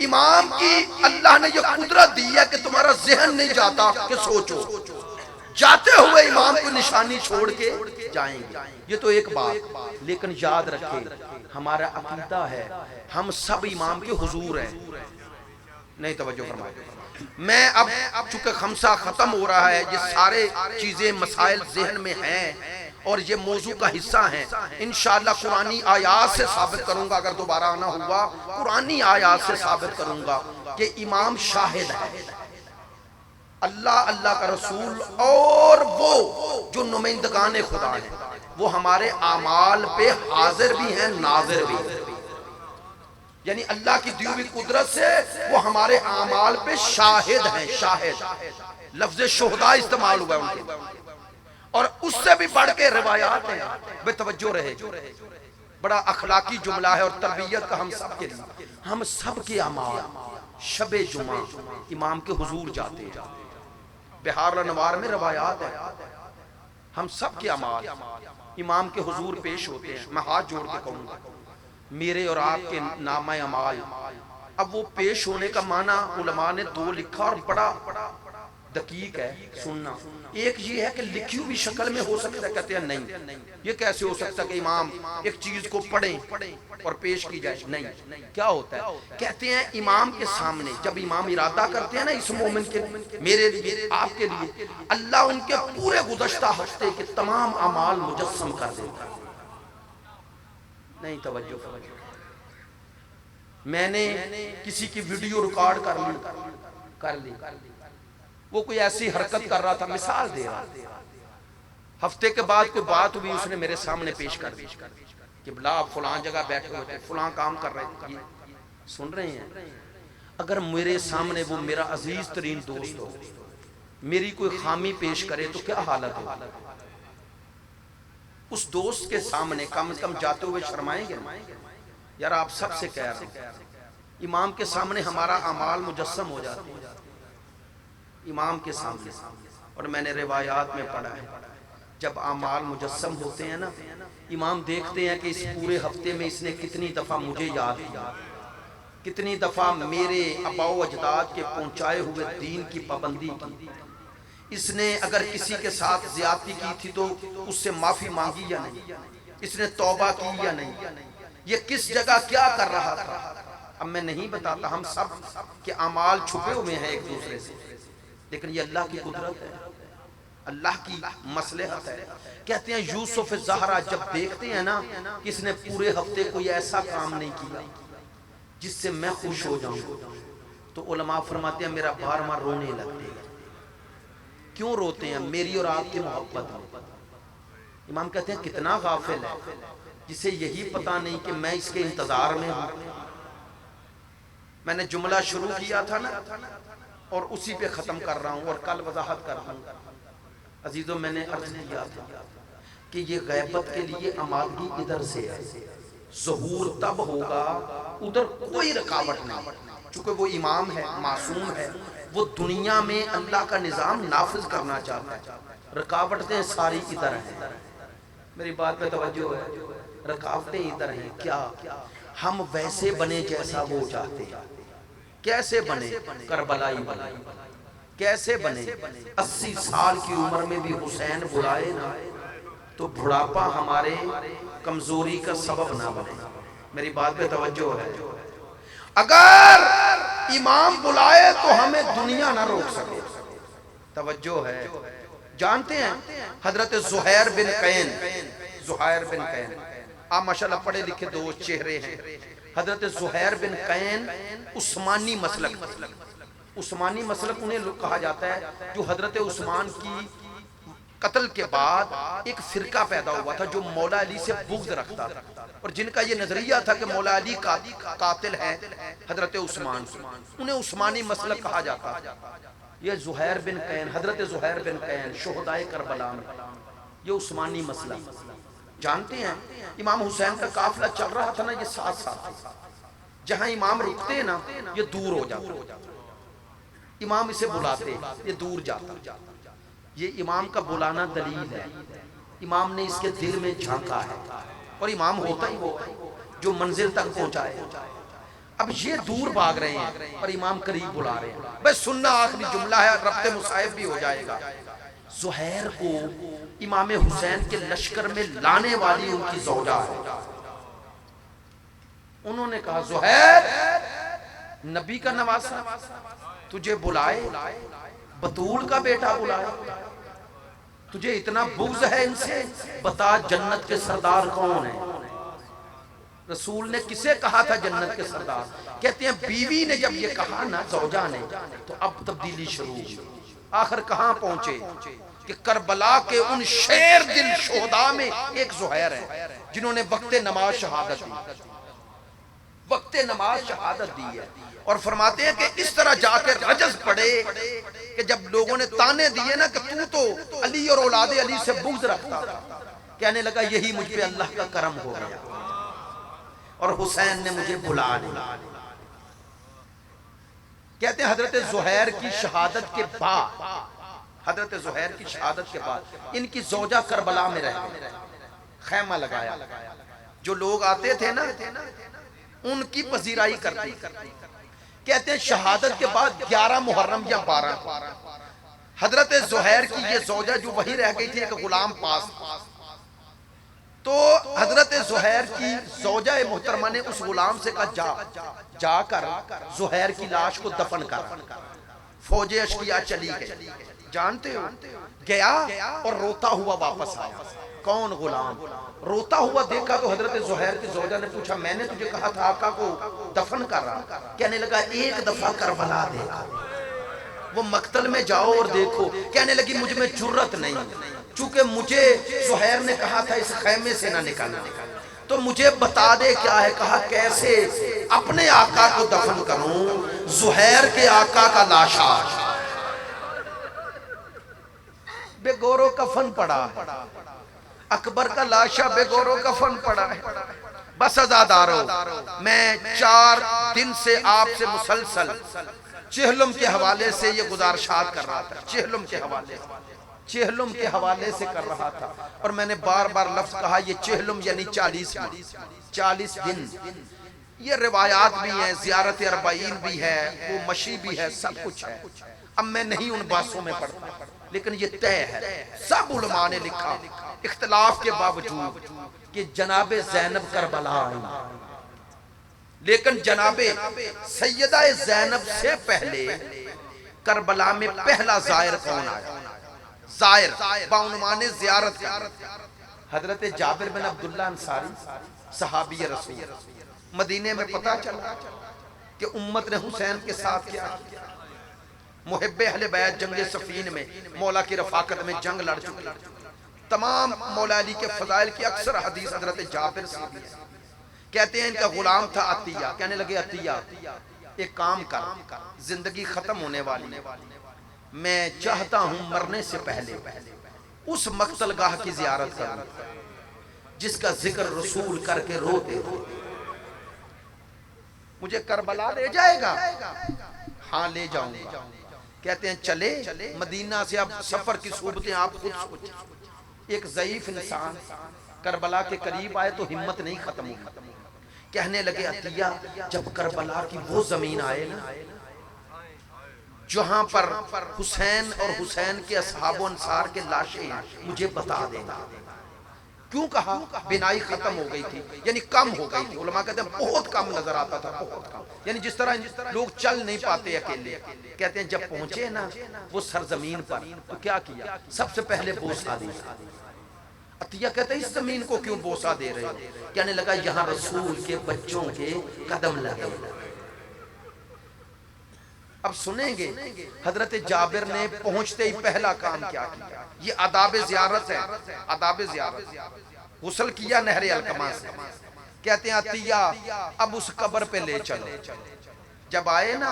امام کی اللہ نے یہ قدرت دی ہے کہ تمہارا ذہن نہیں جاتا کہ سوچو، جاتے ہوئے امام کو نشانی چھوڑ کے جائیں گے۔ یہ تو ایک بات، لیکن یاد رکھیں ہمارا عقیدہ ہے ہم سب امام کے حضور ہیں۔ نہیں توجہ فرمائے، میں اب چونکہ خمسہ ختم ہو رہا ہے، یہ سارے چیزیں مسائل ذہن میں ہیں اور یہ موضوع کا حصہ ہیں. انشاءاللہ قرآنی آیات سے ثابت کروں گا، اگر دوبارہ آنا ہوا قرآنی آیات سے ثابت کروں گا کہ امام شاہد ہے. اللہ، اللہ کا رسول اور وہ جو نمائندگان خدا ہیں وہ ہمارے اعمال پہ حاضر بھی ہیں، ناظر بھی ہیں. یعنی اللہ کی دی ہوئی قدرت سے وہ ہمارے اعمال پہ شاہد ہیں. شاہد لفظ شہداء استعمال ہوا ہے ان کے، اور اس سے بھی بڑھ کے روایات ہیں. بے توجہ رہے، بڑا اخلاقی جملہ ہے اور تربیت کا ہم سب کے لیے. ہم سب کے اعمال شب جمعہ امام کے حضور جاتے ہیں. بہار الانوار میں روایات ہیں، ہم سب کے اعمال امام کے حضور پیش ہوتے ہیں. میں ہاتھ جوڑ کے کہوں گا میرے اور آپ کے نامہ اعمال. اب وہ پیش ہونے کا معنی علماء نے دو لکھا اور بڑا دقیق ہے سننا. ایک یہ ہے کہ لکھی ہوئی شکل میں ہو سکتا ہے، کہتے ہیں نہیں یہ کیسے ہو سکتا کہ امام ایک چیز کو پڑھیں اور پیش کی جائے. نہیں، کیا ہوتا ہے کہتے ہیں امام کے سامنے جب امام ارادہ کرتے ہیں نا اس مومن کے میرے لیے آپ کے لیے، اللہ ان کے پورے گزشتہ ہفتے کے تمام اعمال مجسم کر دیتا ہے. نہیں توجہ، میں نے کسی کی ویڈیو ریکارڈ کر لی، وہ کوئی ایسی حرکت کر رہا تھا، مثال دے رہا، ہفتے کے بعد کوئی بات ہوئی اس نے میرے سامنے پیش کر دی کہ بلا فلاں جگہ بیٹھے ہوئے تھے، فلاں کام کر رہے تھے. سن رہے ہیں؟ اگر میرے سامنے وہ میرا عزیز ترین دوست ہو، میری کوئی خامی پیش کرے تو کیا حالت ہو؟ اس دوست کے سامنے کم از کم جاتے ہوئے شرمائیں گے. یار آپ سب سے کہہ رہا ہوں امام کے سامنے ہمارا اعمال مجسم ہو جاتے ہیں امام کے سامنے. اور میں نے روایات میں پڑھا ہے جب اعمال مجسم ہوتے ہیں نا، امام دیکھتے ہیں کہ اس پورے ہفتے میں اس نے کتنی دفعہ مجھے یاد کیا، کتنی دفعہ میرے آباء و اجداد کے پہنچائے ہوئے دین کی پابندی کی. اس نے اگر کسی کے ساتھ زیادتی کی تھی تو اس سے معافی مانگی یا نہیں، اس نے توبہ کی یا نہیں، یہ کس جگہ کیا کر رہا تھا. اب میں نہیں بتاتا، ہم سب کے اعمال چھپے ہوئے ہیں ایک دوسرے سے، لیکن یہ اللہ کی قدرت ہے، اللہ کی مصلحت ہے. کہتے ہیں یوسف زہرا جب دیکھتے ہیں نا کہ اس نے پورے ہفتے کوئی ایسا کام نہیں کیا جس سے میں خوش ہو جاؤں، تو علماء فرماتے ہیں میرا بار بار رونے لگتے ہیں. کیوں روتے ہیں؟ میری اور آپ کی محبت ہے. امام کہتے ہیں کتنا غافل ہے جسے یہی پتا نہیں کہ میں اس کے انتظار میں ہوں. میں نے جملہ شروع کیا تھا نا اور اسی پہ ختم کر رہا ہوں اور کل وضاحت کر رہا ہوں. عزیزوں میں نے عرض کیا تھا کہ یہ غیبت کے لیے آمادگی ادھر سے ہے، ظہور تب ہوگا ادھر کوئی رکاوٹ نہیں، چونکہ وہ امام ہے، معصوم ہے، وہ دنیا میں اللہ کا نظام نافذ کرنا چاہتا ہے. رکاوٹیں ساری ادھر ہیں. میری بات پہ توجہ ہے، رکاوٹیں ادھر ہیں. کیا ہم ویسے بنے جیسا وہ چاہتے ہیں؟ کیسے بنے؟ کربلائی بنے. کیسے بنے؟ 80 سال کی عمر میں بھی حسین بلائے نا تو بڑھاپا ہمارے کمزوری کا سبب نہ بنے. میری بات پہ توجہ ہے. اگر امام بلائے تو ہمیں دنیا نہ روک سکے. توجہ ہے. جانتے ہیں حضرت زہیر بن قین، زہیر بن قین آپ ماشاءاللہ پڑھے لکھے دو چہرے ہیں. حضرت زہیر بن قین عثمانی مسلک، عثمانی مسلک انہیں کہا جاتا ہے جو حضرت عثمان کی قتل کے بعد ایک فرقہ پیدا ہوا تھا جو مولا علی سے بغض رکھتا تھا اور جن کا یہ نظریہ تھا کہ مولا علی قاتل ہے حضرت عثمان. انہیں عثمانی مسلک کہا جاتا ہے. یہ زہیر بن قین، حضرت زہیر بن قین شہدائے کربلا میں، یہ عثمانی مسلک. جانتے ہیں امام حسین کا قافلہ چل رہا تھا نا، یہ ساتھ ساتھ جہاں امام رکتے نا یہ دور ہو جاتا، امام اسے بلاتے یہ دور جاتا. یہ امام کا بلانا دلیل ہے، امام نے اس کے دل میں جھانکا ہے اور امام ہوتا ہی وہ جو منزل تک پہنچائے. اب یہ دور بھاگ رہے ہیں اور امام قریب بلا رہے ہیں. بس سننا آخری جملہ ہے، ربط مصائب بھی ہو جائے گا. زہیر کو امام حسین کے لشکر میں لانے والی ان کی زوجہ ہے. انہوں نے کہا زہیر نبی کا نواسا تجھے بلائے، بطول کا بیٹا بلائے. تجھے اتنا بغض ہے ان سے، بتا جنت کے سردار کون ہیں؟ رسول نے کسے کہا تھا جنت کے سردار؟ کہتے ہیں بیوی نے جب یہ کہا نا، زوجہ نے، تو اب تبدیلی شروع ہوئی۔ آخر کہاں پہنچے کہ کربلا کے ان شیر دل شہداء میں ایک زہیر ہے جنہوں نے وقت نماز شہادت دی، وقت نماز شہادت دی ہے، اور فرماتے ہیں کہ اس طرح جا کے رجز پڑے کہ جب لوگوں نے تانے دیے نا کہ تو علی اور اولاد علی سے بغض رکھتا تھا، کہنے لگا یہی مجھ پہ اللہ کا کرم ہو گیا اور حسین نے مجھے بلا لیا۔ کہتے ہیں حضرت زہیر کی شہادت کے بعد، حضرت زہیر کی شہادت کے بعد ان کی زوجہ کربلا میں رہ گئی، خیمہ لگایا، جو لوگ آتے تھے نا ان کی پذیرائی کرتی۔ کہتے ہیں شہادت کے بعد 11 محرم یا 12 حضرت زہیر کی یہ زوجہ جو وہی رہ گئی تھی، ایک غلام پاس، تو حضرت زہیر کی زوجہ محترمہ نے اس غلام سے کہا جا کر زہیر کی لاش کو دفن کر۔ فوج اشقیاء چلی گئی، جانتے ہو، گیا اور روتا ہوا واپس آیا۔ کون؟ غلام۔ روتا ہوا دیکھا تو حضرت زہیر کی زوجہ نے پوچھا میں نے تجھے کہا تھا آقا کو دفن کر رہا؟ کہنے لگا ایک دفعہ کربلا دیکھو، وہ مقتل میں جاؤ اور دیکھو۔ کہنے لگی مجھ میں جرت نہیں، چونکہ مجھے زہیر نے کہا تھا اس خیمے سے نہ نکلنا، تو مجھے بتا دے کیا ہے۔ کہا کیسے؟ اپنے آقا کو دفن کروں، زہیر کے آقا کا لاشا بے گورو کفن پڑا ہے، اکبر کا لاشا بے گورو کفن پڑا ہے۔ بس عزادارو، میں 4 دن سے آپ سے مسلسل چہلم کے حوالے سے یہ گزارشات کر رہا تھا، چہلم کے حوالے سے کر رہا تھا، اور میں نے بار بار لفظ کہا یہ چہلم یعنی 40 دن۔ یہ روایات بھی ہیں، زیارت اربعین بھی ہے، وہ مشی بھی ہے، سب کچھ ہے۔ اب میں نہیں ان باسوں میں پڑھتا، لیکن یہ طے ہے، سب علماء نے لکھا اختلاف کے باوجود کہ جناب زینب کربلا آئی، لیکن جناب سیدہ زینب سے پہلے کربلا میں پہلا زائر کون آیا؟ زائر بعنوان زیارت کا حضرت جابر بن عبداللہ انصاری، صحابی رسول۔ مدینے میں پتہ چلا کہ امت نے حسین کے ساتھ کیا کیا۔ محب اہل بیت جنگ صفین میں مولا کی رفاقت میں جنگ لڑ چکی، تمام مولا علی کے فضائل کی اکثر حدیث حضرت جابر سے بھی ہے۔ کہتے ہیں ان کا غلام تھا عطیہ، کہنے لگے عطیہ ایک کام کر، زندگی ختم ہونے والی، میں چاہتا ہوں مرنے سے پہلے اس مقتل گاہ کی زیارت کروں جس کا ذکر رسول کر کے روتے تھے۔ مجھے کربلا لے جائے گا؟ ہاں لے جاؤں گا۔ کہتے ہیں چلے مدینہ سے، اب سفر کی صورتیں آپ خود سوچیں، ایک ضعیف انسان کربلا کے قریب آئے تو ہمت نہیں ختم ہوئی۔ کہنے لگے عطیہ جب کربلا کی وہ زمین آئے نا جہاں پر حسین اور حسین کے اصحاب و انصار کے لاشیں ہیں، مجھے بتا دینا۔ کیوں کہا؟ بینائی ختم ہو گئی تھی، یعنی کم ہو گئی تھی۔ علماء کہتے ہیں بہت کم نظر آتا تھا، بہت کم، یعنی جس طرح لوگ چل نہیں پاتے اکیلے۔ کہتے ہیں جب پہنچے نا وہ سرزمین پر تو کیا کیا؟ سب سے پہلے بوسہ دیا۔ عطیہ کہتے ہیں اس زمین کو کیوں بوسہ دے رہے ہو؟ کہنے لگا یہاں رسول کے بچوں کے قدم لگے۔ اب سنیں گے حضرت جابر نے پہنچتے ہی پہلا کام کیا کیا۔ یہ آداب زیارت ہے، آداب زیارت۔ غسل کیا نہر القما سے۔ کہتے ہیں عطیہ اب اس قبر پہ لے چلو۔ جب آئے نا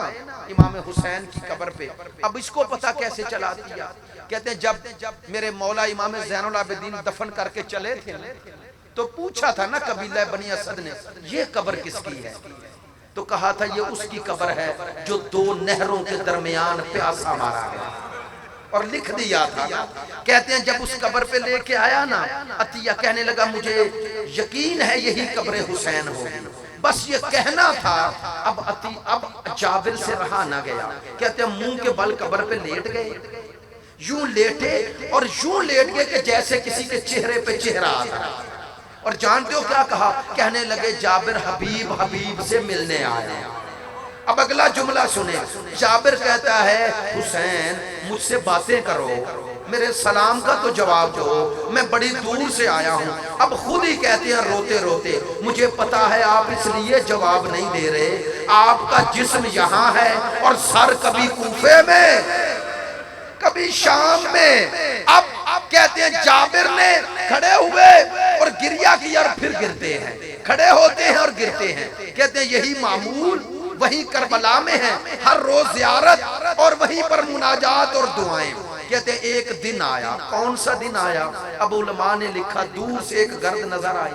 امام حسین کی قبر پہ، اب اس کو پتہ کیسے چلا دیا۔ کہتے ہیں جب میرے مولا امام زین العابدین دفن کر کے چلے تھے تو پوچھا تھا نا قبیلہ بنی اسد نے یہ قبر کس کی ہے، تو کہا تھا یہ اس کی قبر ہے جو 2 نہروں کے درمیان پیاسا مارا گیا، اور لکھ دیا تھا نا۔ کہتے ہیں جب اس قبر پہ لے کے آیا نا عطیہ کہنے لگا مجھے یقین ہے یہی قبر حسین ہوگی، بس یہ کہنا تھا۔ اب جابر سے رہا نہ گیا، کہتے ہیں منہ کے بل قبر پہ لیٹ گئے، یوں لیٹے اور یوں لیٹ گئے کہ جیسے کسی کے چہرے پہ چہرہ آتا۔ اور جانتے ہو کیا کہا؟ کہنے لگے جابر حبیب حبیب سے ملنے آیا۔ اب اگلا جملہ سنیں، جابر کہتا ہے حسین مجھ سے باتیں کرو، میرے سلام کا تو جواب دو، میں بڑی دور سے آیا ہوں۔ اب خود ہی کہتے ہیں روتے روتے، مجھے پتا ہے آپ اس لیے جواب نہیں دے رہے، آپ کا جسم یہاں ہے اور سر کبھی کوفے میں کبھی شام میں۔ اب کہتے ہیں جابر نے کھڑے ہوئے اور گریہ کیا اور پھر گرتے ہیں، کھڑے ہوتے ہیں اور گرتے ہیں۔ کہتے ہیں یہی معمول وہیں کربلا میں ہے، ہر روز زیارت اور وہیں پر مناجات اور دعائیں۔ کہتے ہیں ایک دن آیا، کون سا دن آیا؟ اب علماء نے لکھا دور سے ایک گرد نظر آئی،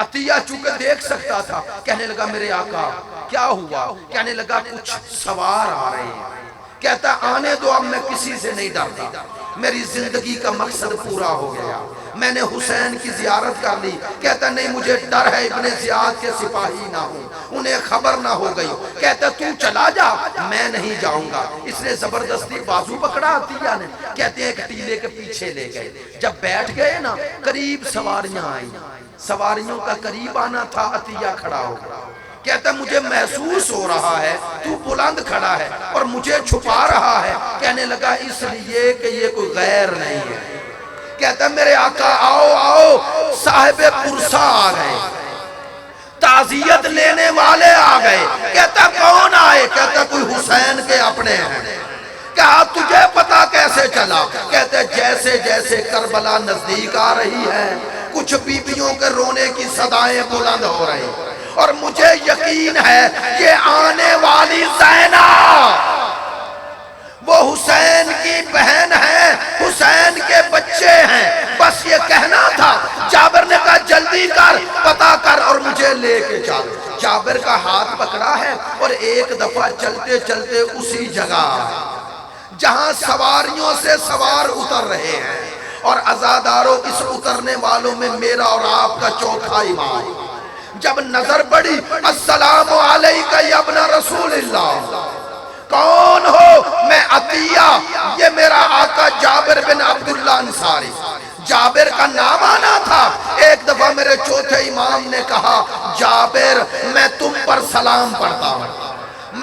عطیہ چونکہ دیکھ سکتا تھا، کہنے لگا میرے آقا کیا ہوا؟ کہنے لگا کچھ سوار آ رہے ہیں۔ کہتا آنے دو، اب میں کسی سے نہیں ڈرتا، میری زندگی کا مقصد پورا ہو گیا، میں نے حسین کی زیارت کر لی۔ کہتا نہیں مجھے ڈر ہے ابن زیاد کے سپاہی نہ ہوں، انہیں خبر نہ ہو گئی۔ کہتا تو چلا جا، میں نہیں جاؤں گا۔ اس نے زبردستی بازو پکڑا عطیہ نے، کہتے ہیں ایک ٹیلے کے پیچھے لے گئے۔ جب بیٹھ گئے نا قریب سواریاں آئیں، سواریوں کا قریب آنا تھا، عطیہ کھڑا ہو گیا۔ کہتا مجھے محسوس ہو رہا ہے تو بلند کھڑا ہے اور مجھے چھپا رہا ہے۔ کہنے لگا اس لیے کہ یہ کوئی غیر نہیں ہے۔ کہتا میرے آقا آؤ آؤ، صاحب پرسا آ گئے، تعزیت لینے والے آ گئے۔ کہتا کون آئے؟ کہتا کوئی حسین کے اپنے ہیں۔ کہا تجھے پتا کیسے چلا؟ کہتے جیسے جیسے کربلا نزدیک آ رہی ہے کچھ بیبیوں کے رونے کی صدائیں بلند ہو رہی، اور مجھے یقین ہے یہ آنے والی زینب وہ حسین کی بہن ہے، حسین کے بچے ہیں، بس یہ کہنا تھا۔ جابر نے کہا جلدی کر، پتا کر اور مجھے لے کے چل۔ جابر کا ہاتھ پکڑا ہے اور ایک دفعہ چلتے چلتے اسی جگہ جہاں سواریوں سے سوار اتر رہے ہیں، اور عزاداروں اس اترنے والوں میں میرا اور آپ کا چوتھا امام۔ جب نظر پڑی السلام علیکہ یا ابن رسول اللہ، کون ہو؟ میں عطیہ، یہ میرا آقا جابر بن عبداللہ انصاری۔ جابر کا نام آنا تھا۔ ایک دفعہ میرے چوتھے امام نے کہا جابر میں تم پر سلام پڑھتا ہوں،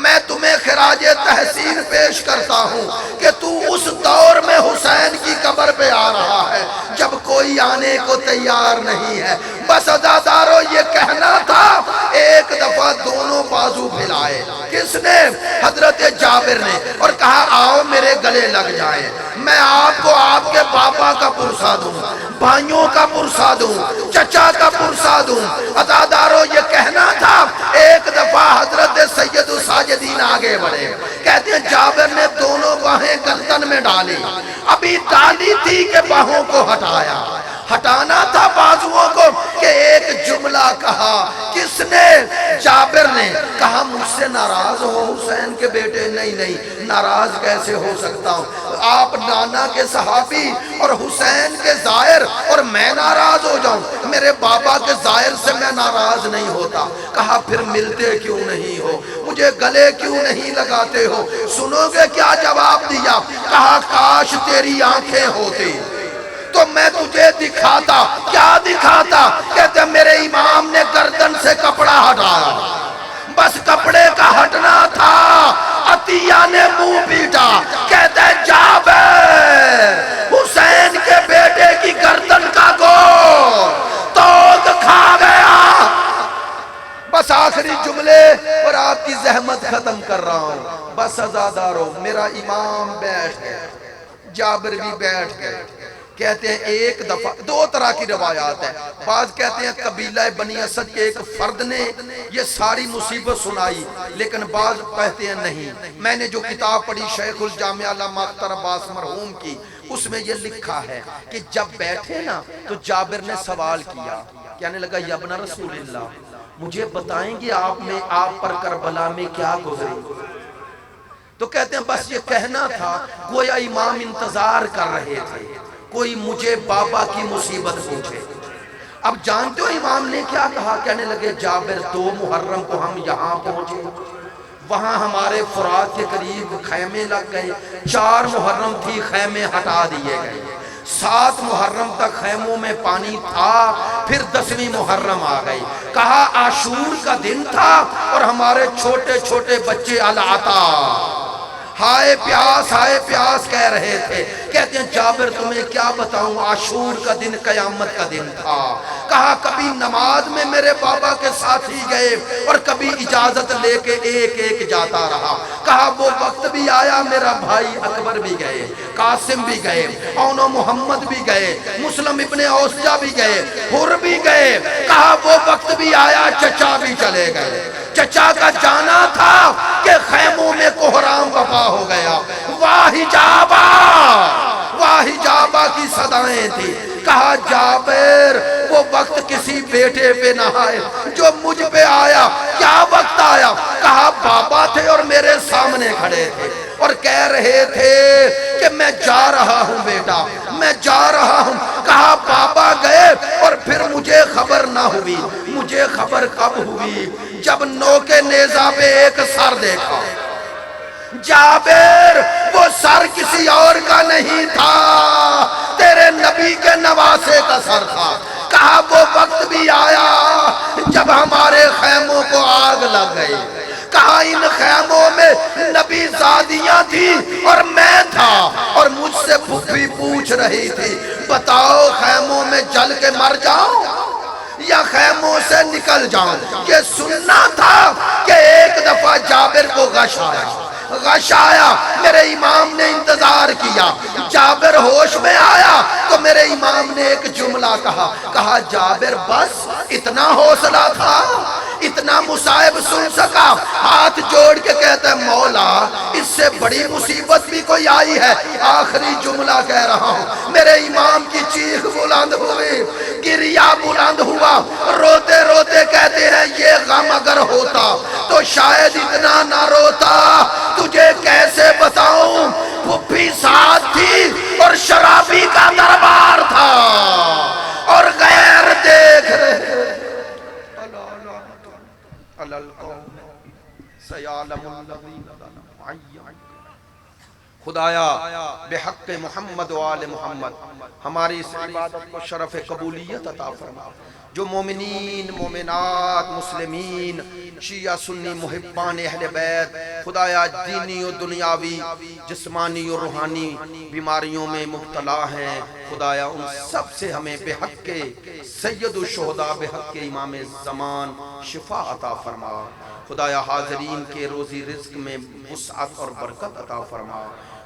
میں تمہیں خراج تحسین پیش کرتا ہوں کہ تو اس دور میں حسین کی قبر پہ آ رہا ہے جب کوئی آنے کو تیار نہیں ہے۔ بس عزادارو یہ کہنا تھا۔ ایک دفعہ دونوں بازو پھیلائے، کس نے؟ حضرت جابر نے، اور کہا آؤ میرے گلے لگ جائیں، میں آپ کو آپ کے باپا کا پرسا دوں، بھائیوں کا پرسا دوں، چچا کا پرسا دوں۔ عزادارو یہ کہنا تھا۔ ایک دفعہ حضرت سید ساجدین آگے بڑھے، کہتے ہیں جابر نے دونوں باہیں گردن میں ڈالی، ابھی ڈالی تھی کہ باہوں کو ہٹایا، ہٹانا تھا بازوؤں کو، کہ ایک جملہ کہا۔ کس نے؟ جابر نے کہا مجھ سے ناراض ہو حسین کے بیٹے؟ نہیں نہیں، ناراض کیسے ہو سکتا ہوں؟ آپ نانا کے صحابی اور حسین کے زائر، اور میں ناراض ہو جاؤں؟ میرے بابا کے زائر سے میں ناراض نہیں ہوتا۔ کہا پھر ملتے کیوں نہیں ہو؟ مجھے گلے کیوں نہیں لگاتے ہو؟ سنو گے کیا جواب دیا؟ کہا کاش تیری آنکھیں ہوتی تو میں تجھے دکھاتا۔ کیا دکھاتا؟ کہتے میرے امام نے گردن سے کپڑا ہٹایا، بس کپڑے کا ہٹنا تھا۔ عطیہ نے منہ پیٹا، کہتے جابر حسین کے بیٹے کی گردن کا گوشت توق کھا گیا۔ بس آخری جملے اور آپ کی زحمت ختم کر رہا ہوں۔ بس عزادارو میرا امام بیٹھ گئے، جابر بھی بیٹھ گئے۔ کہتے ہیں ایک دفعہ، دو طرح کی روایات ہیں، بعض کہتے ہیں قبیلہ بنی اسد کے ایک فرد نے یہ ساری مصیبت سنائی، لیکن بعض کہتے ہیں نہیں۔ میں نے جو کتاب پڑھی شیخ الجامع علامہ اختر عباس مرحوم کی، اس میں یہ لکھا ہے کہ جب بیٹھے نا تو جابر نے سوال کیا، کہنے لگا یا ابن رسول اللہ مجھے بتائیں گے آپ پر کربلا میں کیا گزری؟ تو کہتے ہیں بس یہ کہنا تھا، گویا امام انتظار کر رہے تھے کوئی مجھے بابا کی مصیبت پوچھے۔ اب جانتے ہو امام نے کیا کہا؟ کہنے لگے جابر 2 محرم کو ہم یہاں پہنچے، وہاں ہمارے فرات کے قریب خیمے لگ گئے، 4 محرم تھی خیمے ہٹا دیے گئے، 7 محرم تک خیموں میں پانی تھا، پھر 10ویں محرم آ گئی، کہا عاشور کا دن تھا اور ہمارے چھوٹے چھوٹے بچے العطا ہائے پیاس کہہ رہے تھے۔ کہتے ہیں جابر تمہیں کیا بتاؤں، عاشور کا دن قیامت کا دن تھا۔ کہا کبھی نماز میں میرے بابا کے ساتھ ہی گئے اور کبھی اجازت لے کے ایک ایک جاتا رہا۔ کہا وہ وقت بھی آیا، میرا بھائی اکبر بھی گئے، قاسم بھی گئے، اون و محمد بھی گئے، مسلم ابن اوسجہ بھی گئے، حر بھی گئے۔ کہا وہ وقت بھی آیا، چچا بھی چلے گئے۔ چچا کا جانا تھا کہ خیموں میں کوہرام وبا ہو گیا۔ واہ جابا کی صدائیں تھی۔ کہا جابر وہ وقت کسی بیٹے پہ نہ آئے جو مجھ پہ آیا۔ کیا وقت آیا؟ کہا بابا تھے اور میرے سامنے کھڑے تھے اور کہہ رہے تھے کہ میں جا رہا ہوں بیٹا، میں جا رہا ہوں۔ کہا بابا گئے اور پھر مجھے خبر نہ ہوئی۔ مجھے خبر کب ہوئی؟ جب نوکے نیزہ پہ ایک سر دیکھا۔ جابر وہ سر کسی اور کا نہیں تھا، تیرے نبی کے نواسے کا سر تھا۔ کہا وہ وقت بھی آیا جب ہمارے خیموں کو آگ لگ گئی۔ کہا ان خیموں میں نبی زادیاں تھی اور میں تھا، اور مجھ سے پھپھی پوچھ رہی تھی بتاؤ خیموں میں جل کے مر جاؤں یا خیموں سے نکل جاؤں۔ یہ سننا تھا کہ ایک دفعہ جابر کو غش آیا، میرے امام نے انتظار کیا، جابر ہوش میں آیا تو میرے امام نے ایک جملہ کہا جابر بس اتنا حوصلہ تھا، اتنا مصائب سن سکا؟ ہاتھ جوڑ کے کہتا ہے مولا اس سے بڑی مصیبت بھی کوئی آئی ہے؟ آخری جملہ کہہ رہا ہوں۔ میرے امام کی چیخ بلند ہوئی، گریہ بلند ہوا، روتے روتے کہتے ہیں یہ غم اگر ہوتا تو شاید اتنا نہ روتا۔ تجھے کیسے بتاؤں، پھپھی ساتھ تھی اور شرابی کا دربار تھا اور غیر دیکھ رہے۔ خدایا بحق محمد و آل محمد ہماری اس عبادت کو شرف قبولیت عطا فرما۔ جو مومنین، مومنات، مسلمین، شیعہ سنی محبان اہل بیت خدایا دینی و دنیاوی، جسمانی و روحانی بیماریوں میں مبتلا ہیں، خدایا ان سب سے ہمیں بحق سید الشہداء بحق امام زمان شفا عطا فرما۔ خدایا حاضرین کے روزی رزق میں وسعت اور برکت عطا فرما۔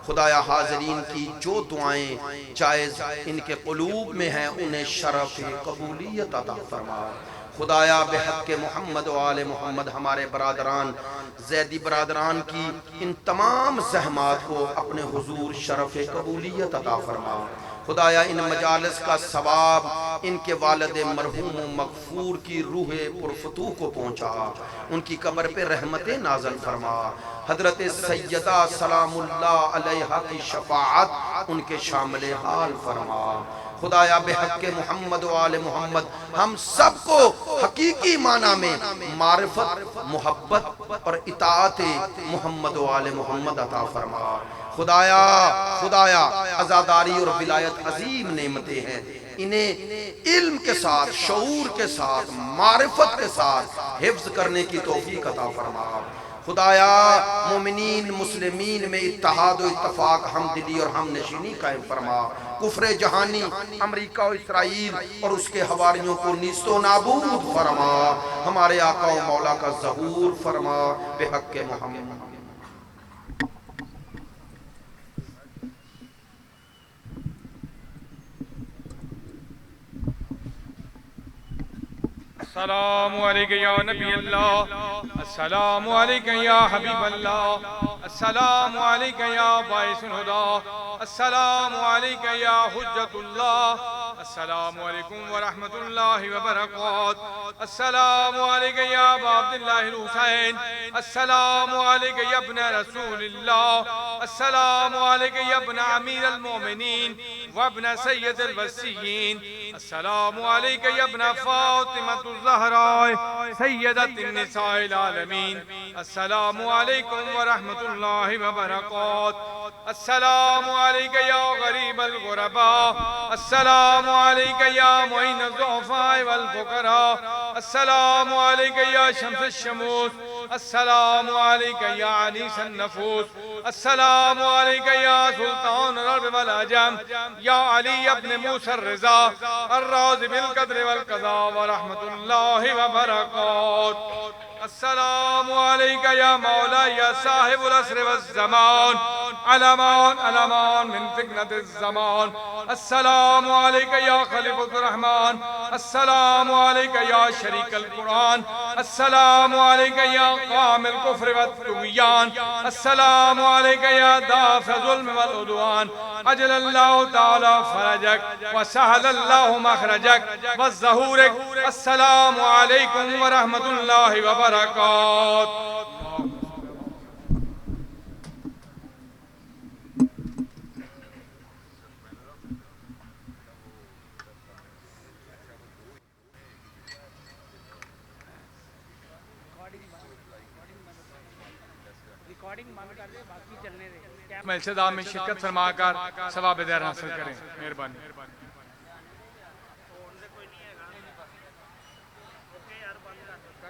خدایا حاضرین کی جو دعائیں جائز ان کے قلوب میں ہیں انہیں شرف قبولیت عطا فرما۔ خدایا بحق محمد و آل محمد ہمارے برادران زیدی برادران کی ان تمام زحمات کو اپنے حضور شرف قبولیت عطا فرما۔ خدایا ان مجالس کا ثواب ان کے والد مرحوم و مغفور کی روح پرفتوح کو پہنچا، ان کی قبر پہ رحمتیں نازل فرما۔ حضرت سیدہ سلام اللہ علیہا کی شفاعت ان کے شامل حال فرما۔ خدایا بحق محمد و آل محمد ہم سب کو حقیقی معنی میں معرفت، محبت اور اطاعت محمد و آل محمد عطا فرما۔ خدایا عزاداری اور ولایت عظیم نعمتیں ہیں، انہیں علم کے ساتھ، شعور کے ساتھ، معرفت کے ساتھ حفظ کرنے کی توفیق عطا فرما۔ خدایا مومنین مسلمین میں اتحاد و اتفاق، ہم دلی اور ہم نشینی قائم فرما۔ کفر جہانی امریکہ و اسرائیل اور اس کے حواریوں کو نیست و نابود فرما۔ ہمارے آقا و مولا کا ظہور فرما بحق محمد۔ السلام علیکم یا نبی اللہ، السلام علیکم یا حبیب اللہ، السلام علیکم یا باعث الہدی، السلام علیکم یا حجت اللہ، السلام علیکم ورحمت اللہ وبرکاتہ، السلام علیکم یا ابا عبداللہ الحسین، السلام علیکم یا ابن رسول اللہ، السلام علیکم یا ابن امیر المومنین وابن سید الوسیین، السلام علیکم یا ابن فاطمۃ الزہراء سیدۃ النساء العالمین، السلام علیکم ورحمت اللہ وبرکاتہ۔ السلام علیک یا غریب الغرباء السلام علیک یا معین الضعفاء والفقراء السلام علیک یا شمس الشموس السلام علیک یا عنیس النفوس السلام علیک یا سلطان العرب والعجم یا علی ابن موسیٰ الرضا الراض بالقدر والقضاء ورحمت اللہ وبرکاتہ السلام علیک یا مولا یا صاحب العصر والزمان علمان علمان من فتنة الزمان السلام علیک یا خلیفۃ الرحمن السلام علیک یا شریک القرآن السلام علیک یا قام الكفر والطغیان السلام علیک یا دافع الظلم والعدوان اجل اللہ تعالی فرجک وسہل اللہ مخرجک وظہورک السلام علیکم ورحمت اللہ وبرکاتہ ملچدہ میں شرکت فرما کر ثواب دیر حاصل کریں مہربانی کر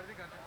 دی